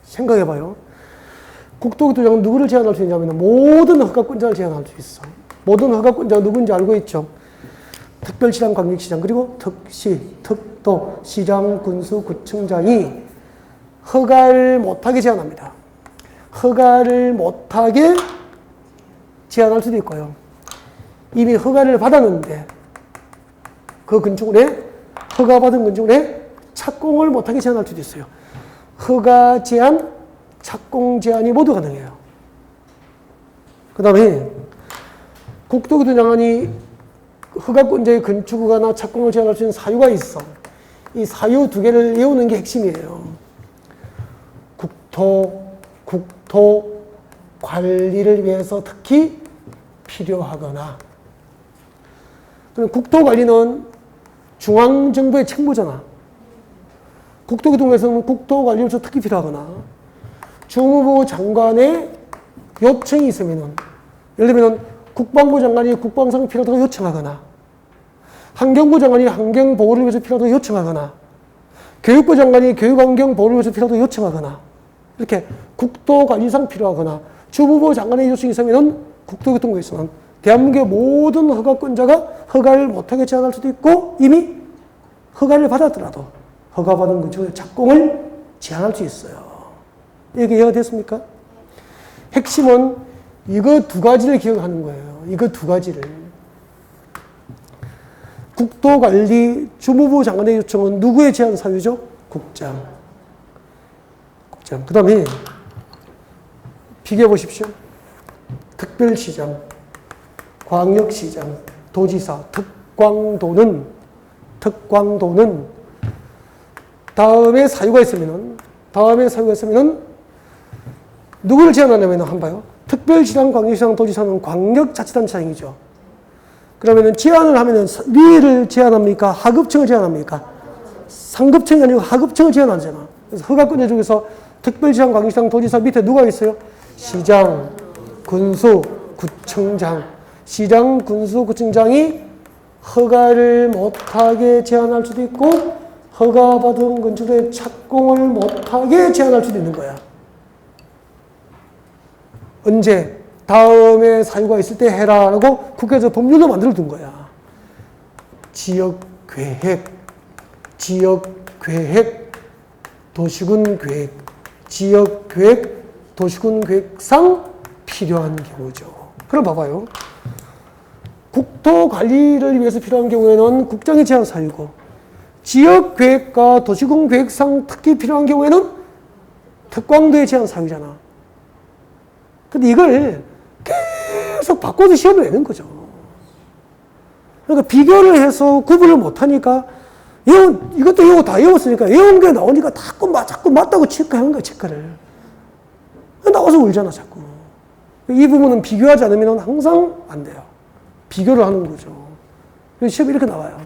생각해봐요. 국토교통장관은 누구를 제한할 수 있냐면 모든 허가권자를 제한할 수 있어. 모든 허가권자가 누군지 알고 있죠? 특별시장, 광역시장, 그리고 특시, 특도, 시장, 군수, 구청장이 허가를 못하게 제한합니다. 허가를 못하게 제한할 수도 있고요. 이미 허가를 받았는데 그 건축물에 허가받은 건축물에 착공을 못하게 제한할 수도 있어요. 허가 제한, 착공 제한이 모두 가능해요. 그 다음에 국토교통부 장관이 허가권자의 건축허가나 착공을 제한할 수 있는 사유가 있어. 이 사유 두 개를 외우는 게 핵심이에요. 국토 관리를 위해서 특히 필요하거나. 국토 관리는 중앙정부의 책무잖아. 국토교통부에서는 국토 관리를 위해서 특히 필요하거나. 주무부 장관의 요청이 있으면은, 예를 들면 국방부 장관이 국방상 필요하다고 요청하거나, 환경부 장관이 환경보호를 위해서 필요하다고 요청하거나, 교육부 장관이 교육환경보호를 위해서 필요하다고 요청하거나, 이렇게 국토관리상 필요하거나, 주무부 장관의 요청이 있으면 국토교통부에서는 대한민국의 모든 허가권자가 허가를 못하게 제한할 수도 있고, 이미 허가를 받았더라도 허가받은 건축의 착공을 제한할 수 있어요. 이게 이해가 됐습니까? 핵심은 이거 두 가지를 기억하는 거예요. 이거 두 가지를. 국토관리 주무부 장관의 요청은 누구의 제한 사유죠? 국장. 국장. 그 다음에 비교해 보십시오. 특별시장, 광역시장, 도지사, 특광도는 다음에 사유가 있으면은 누구를 제한하냐면 한번 봐요. 특별시장, 광역시장, 도지사는 광역자치단체장이죠. 그러면은 제한을 하면은 위를 제한합니까? 하급청을 제한합니까? 상급청이 아니고 하급청을 제한하잖아. 그래서 허가권자 중에서 특별시장, 광역시장, 도지사 밑에 누가 있어요? 시장, 군수, 구청장. 시장, 군수, 구청장이 허가를 못하게 제한할 수도 있고 허가받은 건축의 착공을 못하게 제한할 수도 있는 거야. 언제? 다음에 사유가 있을 때 해라라고 국회에서 법률로 만들어둔 거야. 지역계획, 지역계획, 도시군계획, 지역계획, 도시군계획상 필요한 경우죠. 그럼 봐봐요. 국토관리를 위해서 필요한 경우에는 국장이 제한 사유고 지역계획과 도시군계획상 특히 필요한 경우에는 특광도에 제한 사유잖아. 근데 이걸 계속 바꿔서 시험을 내는 거죠. 그러니까 비교를 해서 구분을 못하니까 이것도 이거 다 외웠으니까 외운 게 나오니까 자꾸 맞다고 체크하는 거야, 체크를. 나와서 울잖아, 자꾸. 이 부분은 비교하지 않으면 항상 안 돼요. 비교를 하는 거죠. 시험이 이렇게 나와요.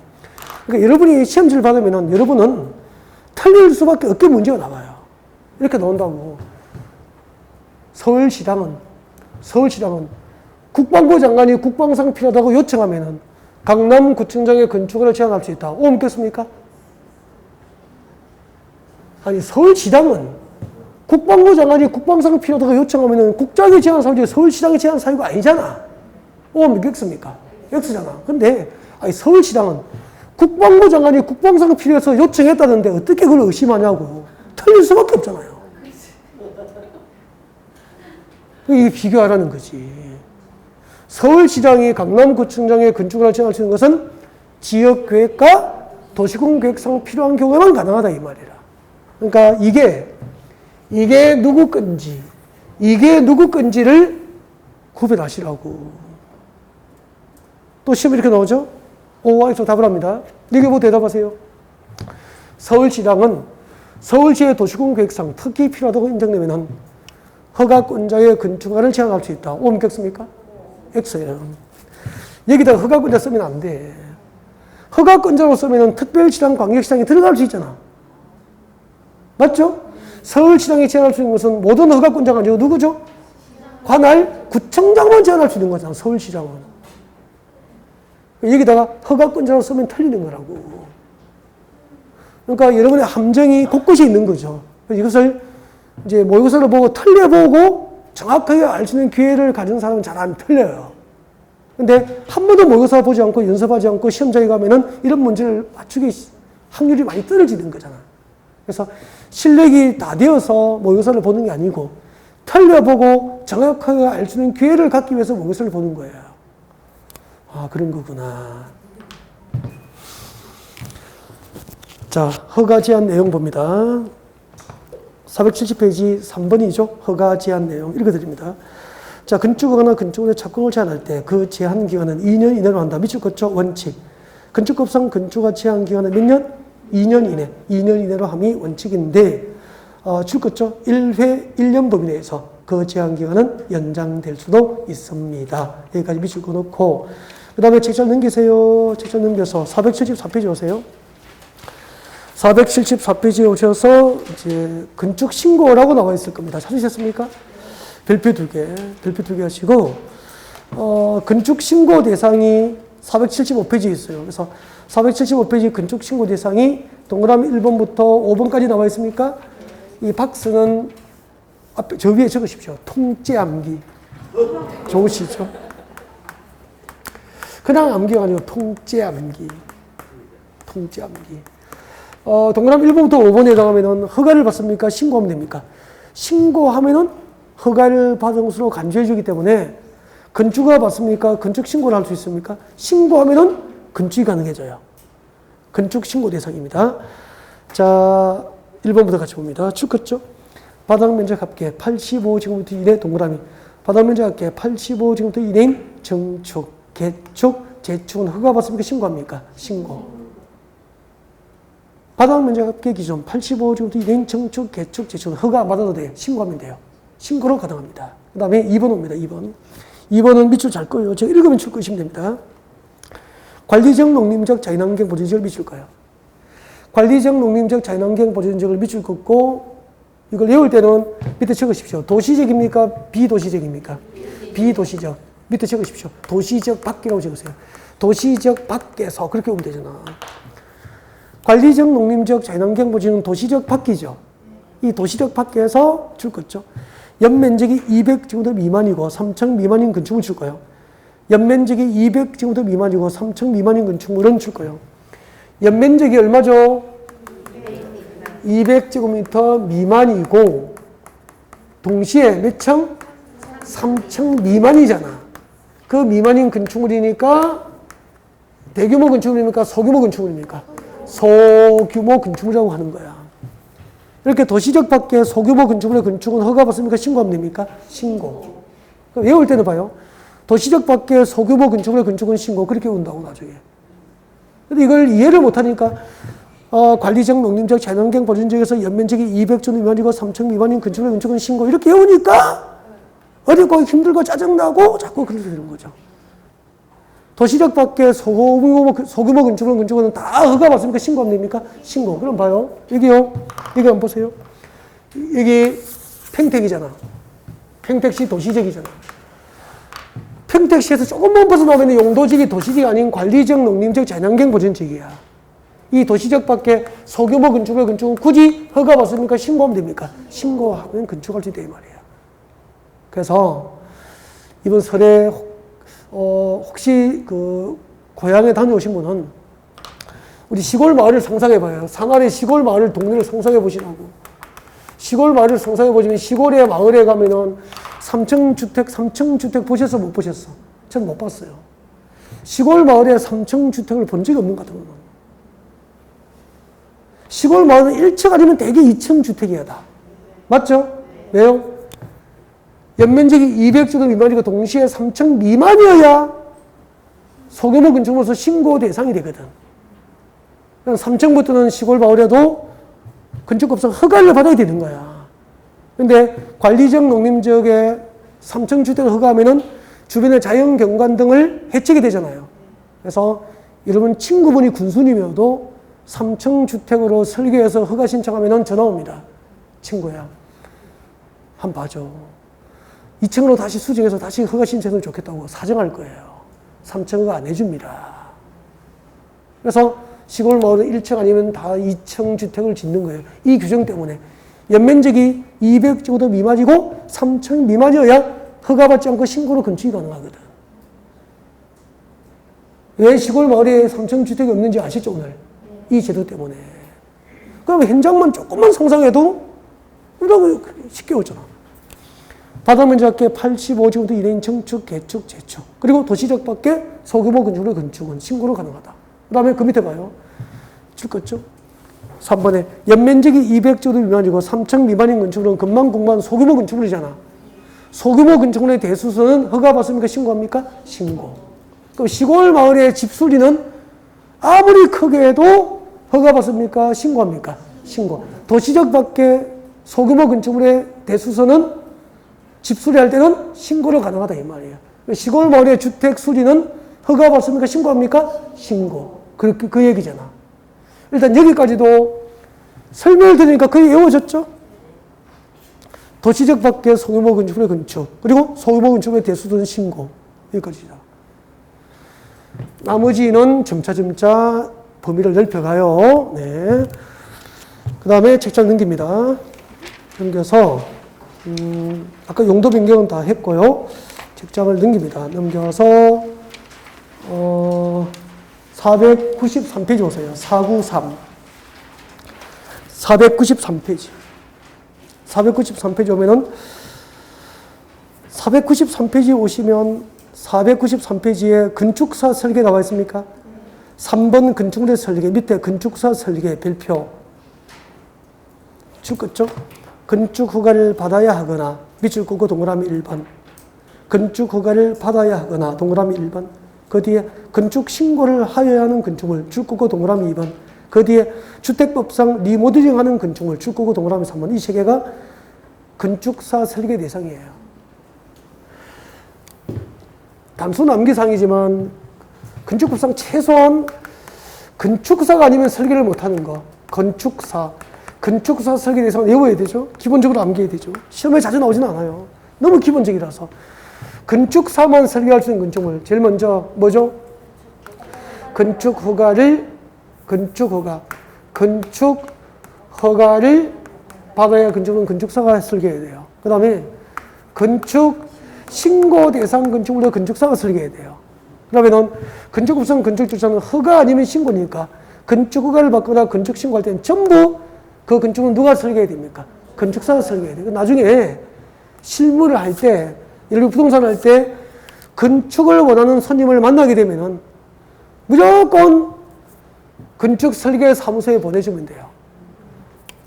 그러니까 여러분이 시험지를 받으면 여러분은 틀릴 수밖에 없게 문제가 나와요. 이렇게 나온다고. 서울시장은 국방부 장관이 국방상 필요하다고 요청하면은 강남구청장의 건축을 제한할 수 있다. 오, 믿겠습니까? 아니, 서울시장은 국방부 장관이 국방상 필요하다고 요청하면은 국장이 제한 사유지 서울시장이 제한 사유가 아니잖아. 오, 믿겠습니까? X잖아. 근데, 아니, 서울시장은 국방부 장관이 국방상 필요해서 요청했다는데 어떻게 그걸 의심하냐고. 틀릴 수밖에 없잖아요. 이게 비교하라는 거지. 서울시장이 강남구청장의 건축을 제한할 수 있는 것은 지역계획과 도시군계획상 필요한 경우에만 가능하다 이 말이라. 그러니까 이게 누구 건지, 이게 누구 건지를 구별하시라고. 또 시험 이렇게 나오죠? O와에서 답을 합니다. 이게 뭐 대답하세요? 서울시장은 서울시의 도시군계획상 특히 필요하다고 인정되면 허가권자의 건축안을 제한할 수 있다. 오, 믿겠습니까? X예요. 여기다가 허가권자 쓰면 안 돼. 허가권자로 쓰면 특별시장, 광역시장이 들어갈 수 있잖아. 맞죠? 서울시장이 제한할 수 있는 것은 모든 허가권자가 아니고 누구죠? 관할 구청장만 제한할 수 있는 거잖아. 서울시장은. 여기다가 허가권자로 쓰면 틀리는 거라고. 그러니까 여러분의 함정이 곳곳이 있는 거죠. 이것을 이제 모의고사를 보고 틀려보고 정확하게 알 수 있는 기회를 가진 사람은 잘 안 틀려요. 근데 한 번도 모의고사 보지 않고 연습하지 않고 시험장에 가면은 이런 문제를 맞추기 확률이 많이 떨어지는 거잖아. 그래서 실력이 다 되어서 모의고사를 보는 게 아니고 틀려보고 정확하게 알 수 있는 기회를 갖기 위해서 모의고사를 보는 거예요. 아, 그런 거구나. 자, 허가 제한 내용 봅니다. 470페이지 3번이죠. 허가 제한 내용 읽어드립니다. 자, 건축허가나 건축물의 착공을 제한할 때 그 제한 기간은 2년 이내로 한다. 밑줄 긋죠. 원칙. 건축법상 건축허가 제한 기간은 몇 년? 2년 이내. 2년 이내로 함이 원칙인데 줄 긋죠. 1회 1년 범위 내에서 그 제한 기간은 연장될 수도 있습니다. 여기까지 밑줄 긋고 그 다음에 책장 넘기세요. 책장 넘겨서 474페이지 오세요. 474페이지에 오셔서 이제 건축 신고라고 나와 있을 겁니다. 찾으셨습니까? 별표 2개 하시고 건축 신고 대상이 475페이지에 있어요. 그래서 475페이지 건축 신고 대상이 동그라미 1번부터 5번까지 나와 있습니까? 이 박스는 앞에 저 위에 적으십시오. 통째 암기. 좋으시죠? 그냥 암기가 아니고 통째 암기. 통째 암기. 동그라미 1번부터 5번에 해당하면 허가를 받습니까? 신고하면 됩니까? 신고하면은 허가를 받은 것으로 간주해 주기 때문에 건축허가 받습니까? 건축 신고를 할 수 있습니까? 신고하면은 건축이 가능해져요. 건축 신고 대상입니다. 자, 1번부터 같이 봅니다. 쭉 긋죠? 바닥 면적 합계 85제곱미터 이내 동그라미. 바닥 면적 합계 85제곱미터 이내인 정축, 개축, 재축은 허가 받습니까? 신고합니까? 신고. 바닥 면적 합계 기준 85제곱미터 이내인 정축, 개축, 재축은 허가 안 받아도 돼요. 신고하면 돼요. 신고로 가능합니다. 그 다음에 2번 옵니다. 2번. 2번은 밑줄 잘 거예요. 제가 읽으면 줄 것이면 됩니다. 관리적, 농림적, 자연환경 보존지역을 밑줄 거예요. 관리적, 농림적, 자연환경 보존지역을 밑줄 긋고 이걸 외울 때는 밑에 적으십시오. 도시적입니까? 비도시적입니까? 비도시적. 밑에 적으십시오. 도시적 밖이라고 적으세요. 도시적 밖에서 그렇게 오면 되잖아. 관리적, 농림적, 자연환경 보존은 도시적 밖이죠. 이 도시적 밖에서 줄 거죠. 연면적이 200제곱미터 미만이고 3층 미만인 건축물 줄 거예요. 연면적이 200제곱미터 미만이고 3층 미만인 건축물은 줄 거예요. 연면적이 얼마죠? 200제곱미터 미만이고 동시에 몇 층? 3층 미만이잖아. 그 미만인 건축물이니까 대규모 건축물입니까? 소규모 건축물입니까? 소규모 건축물이라고 하는 거야. 이렇게 도시적 밖에 소규모 건축물의 건축은 허가 받습니까? 신고하면 됩니까? 신고. 외울 때는 봐요. 도시적 밖에 소규모 건축물의 건축은 신고. 그렇게 온다고 나중에. 근데 이걸 이해를 못하니까 관리적, 농림적, 자연환경 보존지역에서 연면적이 200제곱 미만이고 3층 미만인 건축물의 건축은 신고. 이렇게 외우니까 어렵고 힘들고 짜증나고 자꾸 그렇게 되는 거죠. 도시적 밖에 소규모 건축물의 건축은 다 허가 받습니까? 신고하면 됩니까? 신고. 그럼 봐요. 여기요. 여기 한번 보세요. 여기 평택이잖아. 평택시 도시적이잖아. 평택시에서 조금만 벗어나면 용도지역이 도시지가 아닌 관리적, 농림적, 자연환경 보존지역이야. 이 도시적 밖에 소규모 건축물의 건축은 굳이 허가 받습니까? 신고하면 됩니까? 신고하면 건축할 수 있다 이 말이에요. 그래서 이번 설에 혹시 그 고향에 다녀오신 분은 우리 시골 마을을 상상해 봐요. 상하의 시골 마을 동네를 상상해 보시라고. 시골 마을을 상상해 보시면 시골의 마을에 가면은 3층 주택 보셨어? 못 보셨어? 전 못 봤어요. 시골 마을에 3층 주택을 본 적이 없는 것 같아요. 시골 마을은 1층 아니면 대개 2층 주택이야 다. 맞죠? 왜요? 연면적이 200제곱 미만이고 동시에 3층 미만이어야 소규모 건축물로서 신고 대상이 되거든. 3층부터는 시골 마을에도 건축법상 허가를 받아야 되는 거야. 근데 관리적, 농림지역에 3층 주택을 허가하면은 주변의 자연 경관 등을 해치게 되잖아요. 그래서 여러분 친구분이 군수님이어도 3층 주택으로 설계해서 허가 신청하면은 전화 옵니다. 친구야, 한번 봐줘. 2층으로 다시 수정해서 다시 허가 신청을 좋겠다고 사정할 거예요. 3층 허가 안 해줍니다. 그래서 시골 마을은 1층 아니면 다 2층 주택을 짓는 거예요. 이 규정 때문에. 연면적이 200제곱미터 미만이고 3층 미만이어야 허가받지 않고 신고로 건축이 가능하거든. 왜 시골 마을에 3층 주택이 없는지 아시죠, 오늘? 이 제도 때문에. 그럼 현장만 조금만 상상해도 쉽게 오잖아. 바다면적 합계 85제곱미터 이내인 청축, 개축, 재축. 그리고 도시적 밖에 소규모 건축물의 건축은 신고로 가능하다. 그 다음에 그 밑에 봐요. 줄 거죠? 3번에 연면적이 200제곱 미만이고 3층 미만인 건축물은 금만 공만 소규모 건축물이잖아. 소규모 건축물의 대수서는 허가 받습니까? 신고합니까? 신고. 그럼 시골 마을의 집수리는 아무리 크게 해도 허가 받습니까? 신고합니까? 신고. 도시적 밖에 소규모 건축물의 대수서는 집수리할 때는 신고를 가능하다 이 말이에요. 시골 마을의 주택 수리는 허가 받습니까? 신고합니까? 신고. 그 얘기잖아. 일단 여기까지도 설명을 들으니까 거의 외워졌죠? 도시적 밖에 소규모 건축물의 건축, 그리고 소규모 건축물의 대수는 신고. 여기까지다. 나머지는 점차 범위를 넓혀가요. 네. 그 다음에 책장 넘깁니다. 넘겨서, 아까 용도 변경은 다 했고요. 책장을 넘깁니다. 넘겨서, 493페이지 오세요. 493. 493페이지. 493페이지 오면은, 493페이지 오시면, 493페이지에 건축사 설계 나와 있습니까? 3번 건축물의 설계, 밑에 건축사 설계 별표. 줄 거죠? 건축 허가를 받아야 하거나, 밑줄 긋고 동그라미 1번. 건축 허가를 받아야 하거나, 동그라미 1번. 그 뒤에 건축 신고를 하여야 하는 건축물, 줄 긋고 동그라미 2번. 그 뒤에 주택법상 리모델링 하는 건축물, 줄 긋고 동그라미 3번. 이 세 개가 건축사 설계 대상이에요. 단순 암기상이지만 건축법상 최소한 건축사가 아니면 설계를 못하는 거. 건축사 설계 대상을 외워야 되죠. 기본적으로 암기해야 되죠. 시험에 자주 나오진 않아요. 너무 기본적이라서. 건축사만 설계할 수 있는 건축물. 제일 먼저 뭐죠? 건축허가를 받아야 건축은 건축사가 설계해야 돼요. 그 다음에 건축 신고 대상 건축물도 건축사가 설계해야 돼요. 그러면은 건축법상 건축주차는 허가 아니면 신고니까 건축허가를 받거나 건축 신고할 때는 전부 그 건축은 누가 설계해야 됩니까? 건축사가 설계해야 돼요. 나중에 실무를 할 때, 예를 들어 부동산을 할 때 건축을 원하는 손님을 만나게 되면은 무조건 건축 설계 사무소에 보내주면 돼요.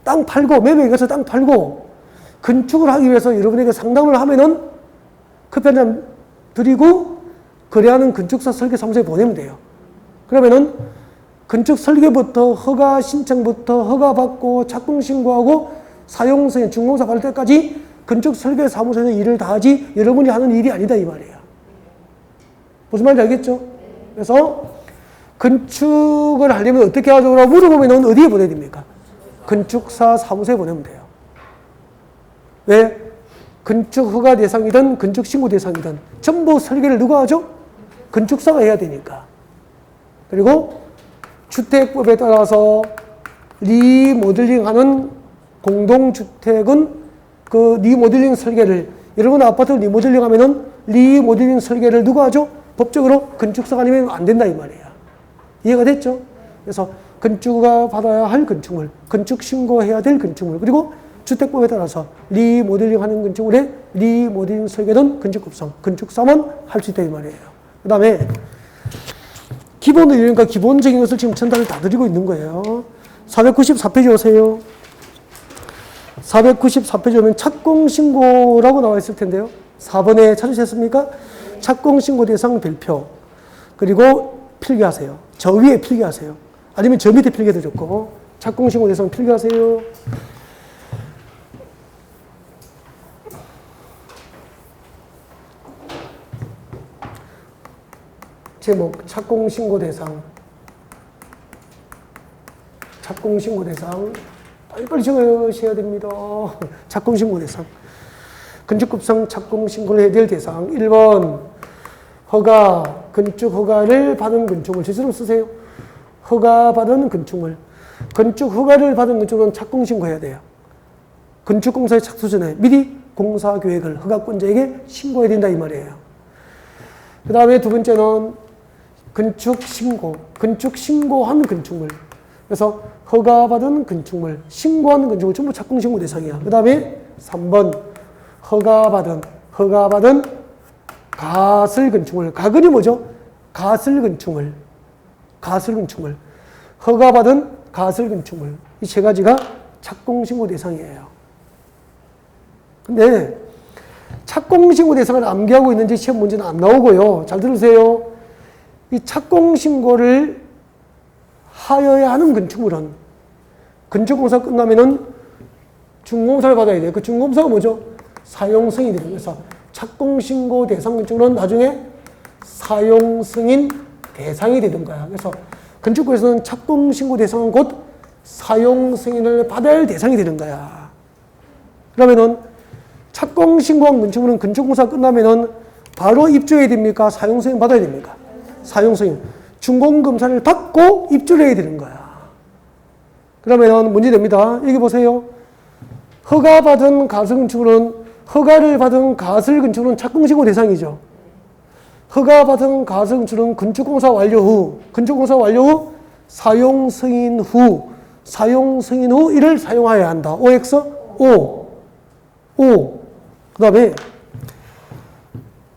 땅 팔고, 매매에 가서 땅 팔고, 건축을 하기 위해서 여러분에게 상담을 하면은 커피 한잔 드리고 거래하는 건축사 설계 사무소에 보내면 돼요. 그러면은 건축 설계부터 허가 신청부터 허가 받고 착공 신고하고 사용 승인 준공사 받을 때까지 건축 설계 사무소에서 일을 다 하지 여러분이 하는 일이 아니다 이 말이에요. 무슨 말인지 알겠죠? 그래서 건축을 하려면 어떻게 하죠? 라고 물어보면 어디에 보내야 됩니까? 건축사 사무소에 보내면 돼요. 왜? 건축 허가 대상이든 건축 신고 대상이든 전부 설계를 누가 하죠? 건축사가 해야 되니까. 그리고 주택법에 따라서 리모델링하는 공동주택은 그 리모델링 설계를, 여러분 아파트 리모델링 하면은 리모델링 설계를 누가 하죠? 법적으로 건축사가 아니면 안 된다 이 말이에요. 이해가 됐죠? 그래서 건축가 받아야 할 건축물, 건축 신고해야 될 건축물, 그리고 주택법에 따라서 리모델링 하는 건축물에 리모델링 설계는 건축법상 건축사만 할 수 있다 이 말이에요. 그 다음에 기본의 유형과 기본적인 것을 지금 전달을 다 드리고 있는 거예요. 494페이지 오세요. 494페이지 오면 착공신고라고 나와 있을 텐데요. 4번에 찾으셨습니까? 착공신고 대상 별표. 그리고 필기하세요. 저 위에 필기하세요. 아니면 저 밑에 필기해도 좋고. 착공신고 대상 필기하세요. 제목, 착공신고 대상. 착공신고 대상. 빨리빨리 적으셔야 됩니다. 착공신고 대상. 건축법상 착공신고를 해야 될 대상. 1번, 허가, 건축 허가를 받은 건축물. 제대로 쓰세요. 허가 받은 건축물. 건축 허가를 받은 건축물은 착공신고해야 돼요. 건축공사에 착수 전에 미리 공사계획을 허가권자에게 신고해야 된다 이 말이에요. 그 다음에 두 번째는 건축신고한 건축물. 그래서 허가받은 건축물, 신고한 건축물 전부 착공신고 대상이야. 그 다음에 3번 허가받은 가설 건축물. 가건이 뭐죠? 가설 건축물. 허가받은 가설 건축물. 이 세 가지가 착공신고 대상이에요. 근데 착공신고 대상을 암기하고 있는지 시험 문제는 안 나오고요. 잘 들으세요. 이 착공신고를 하여야 하는 건축물은 건축공사 끝나면은 준공사를 받아야 돼요. 그 준공사가 뭐죠? 사용승인이 되는 거예요. 그래서 착공신고 대상 건축물은 나중에 사용승인 대상이 되는 거야. 그래서 건축부에서는 착공신고 대상은 곧 사용승인을 받아야 할 대상이 되는 거야. 그러면은 착공신고한 건축물은 건축공사 끝나면은 바로 입주해야 됩니까? 사용승인 받아야 됩니까? 사용승인. 준공검사를 받고 입주를 해야 되는 거야. 그러면 문제 됩니다. 여기 보세요. 허가받은 가설 건축물은, 허가를 받은 가설 건축물은 착공신고 대상이죠. 허가받은 가설 건축물은 건축공사 완료 후 사용 승인 후 이를 사용하여야 한다. OX? O. 그 다음에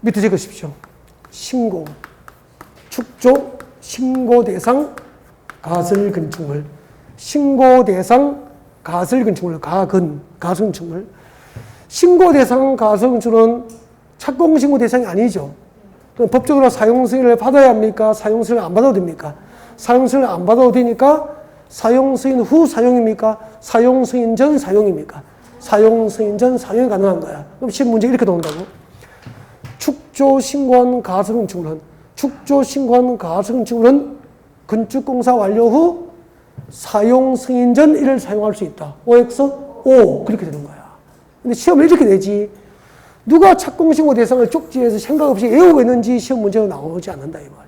밑에 적으십시오. 신고. 축조, 신고 대상, 가설 건축물. 신고 대상, 가설 건축물. 가설 건축물. 신고 대상, 가설 건축물은 착공신고 대상이 아니죠. 그럼 법적으로 사용 승인을 받아야 합니까? 사용 승인을 안 받아도 됩니까? 사용 승인을 안 받아도 되니까 사용 승인 후 사용입니까? 사용 승인 전 사용입니까? 사용 승인 전 사용이 가능한 거야. 그럼 시험 문제 이렇게 나온다고. 축조 신고한 가설 건축물은 건축공사 완료 후 사용 승인 전 이를 사용할 수 있다. OX O 그렇게 되는 거야. 근데 시험을 이렇게 내지. 누가 착공신고 대상을 쪽지에서 생각 없이 외우고 있는지 시험 문제가 나오지 않는다 이 말이에요.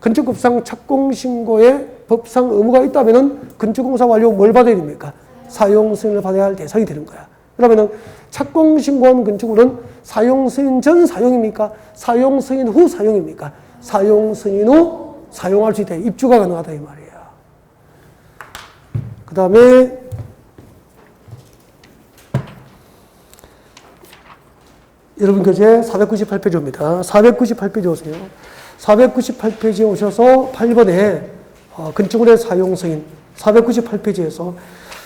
건축법상 착공신고에 법상 의무가 있다면 건축공사 완료 뭘 받아야 됩니까? 사용 승인을 받아야 할 대상이 되는 거야. 그러면 착공신고한 건축물은 사용 승인 전 사용입니까? 사용 승인 후 사용입니까? 사용 승인 후 사용할 수 있다. 입주가 가능하다 이 말이에요. 그 다음에 여러분 교재 498페이지입니다. 498페이지 오세요. 498페이지에 오셔서 8번에 건축물의 사용 승인 498페이지에서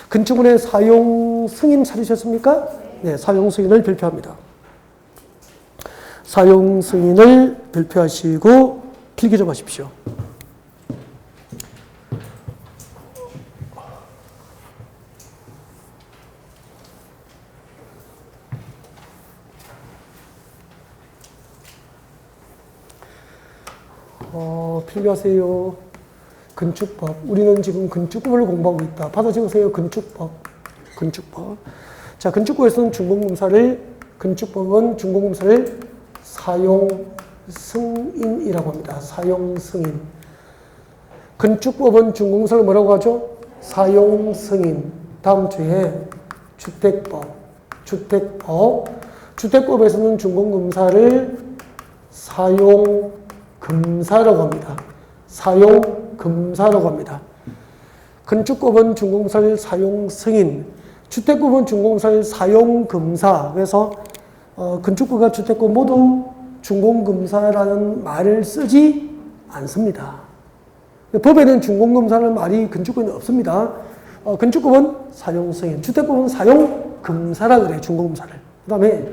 건축물의 사용 승인 찾으셨습니까? 네, 사용 승인을 발표합니다. 사용 승인을 발표하시고 필기 좀 하십시오. 필기하세요. 건축법. 우리는 지금 건축법을 공부하고 있다. 받아 적으세요. 건축법. 자, 건축법에서는 건축법은 준공검사를 사용 승인이라고 합니다. 사용 승인. 건축법은 준공사를 뭐라고 하죠? 사용 승인. 다음 주에 주택법에서는 준공검사를 사용 금사라고 합니다. 사용금사라고 합니다. 건축법은 준공사를 사용승인, 주택법은 준공사를 사용금사. 그래서 건축법과 주택법 모두 준공금사라는 말을 쓰지 않습니다. 법에는 준공금사라는 말이 건축법에는 없습니다. 건축법은 사용승인, 주택법은 사용금사라 그래요. 준공금사를. 그 다음에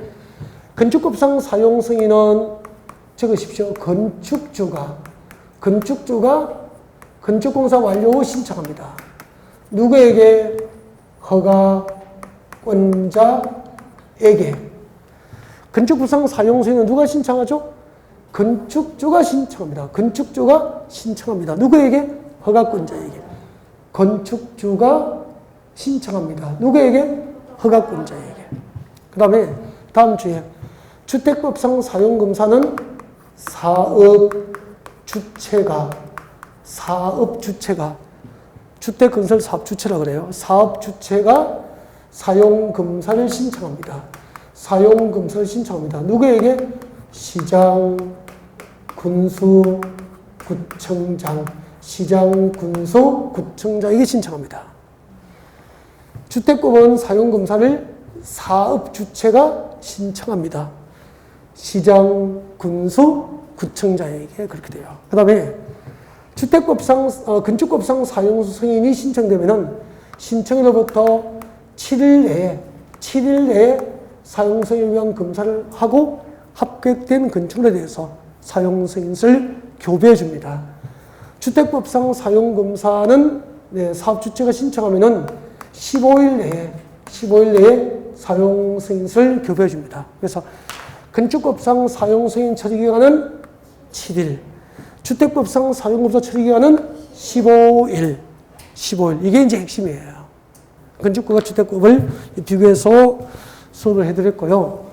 건축법상 사용승인은 적으십시오. 건축주가 건축공사 완료 후 신청합니다. 누구에게? 허가권자에게. 건축법상 사용승인은 누가 신청하죠? 건축주가 신청합니다. 누구에게? 허가권자에게. 건축주가 신청합니다. 누구에게? 허가권자에게. 그 다음에 다음 주에 주택법상 사용검사는 사업주체가 주택건설 사업주체라 그래요. 사업주체가 사용검사를 신청합니다. 누구에게? 시장, 군수, 구청장에게 신청합니다. 주택법은 사용검사를 사업주체가 신청합니다. 시장, 군수, 구청장에게 그렇게 돼요. 그 다음에 건축법상 사용 승인이 신청되면은 신청일로부터 7일 내에 사용 승인을 위한 검사를 하고 합격된 건축물에 대해서 사용 승인을 교부해 줍니다. 주택법상 사용 검사는 사업주체가 신청하면은 15일 내에 사용 승인을 교부해 줍니다. 그래서 건축법상 사용 승인 처리 기간은 7일, 주택법상 사용검사 처리 기간은 15일. 이게 이제 핵심이에요. 건축법과 주택법을 비교해서 수업을 해드렸고요.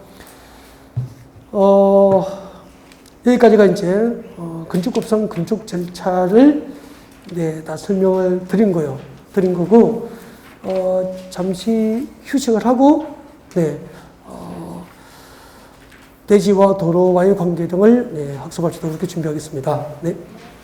여기까지가 이제 건축법상 건축 절차를 다 설명을 드린 거고, 잠시 휴식을 하고 대지와 도로와의 관계 등을 학습할 수 있도록 그렇게 준비하겠습니다. 네.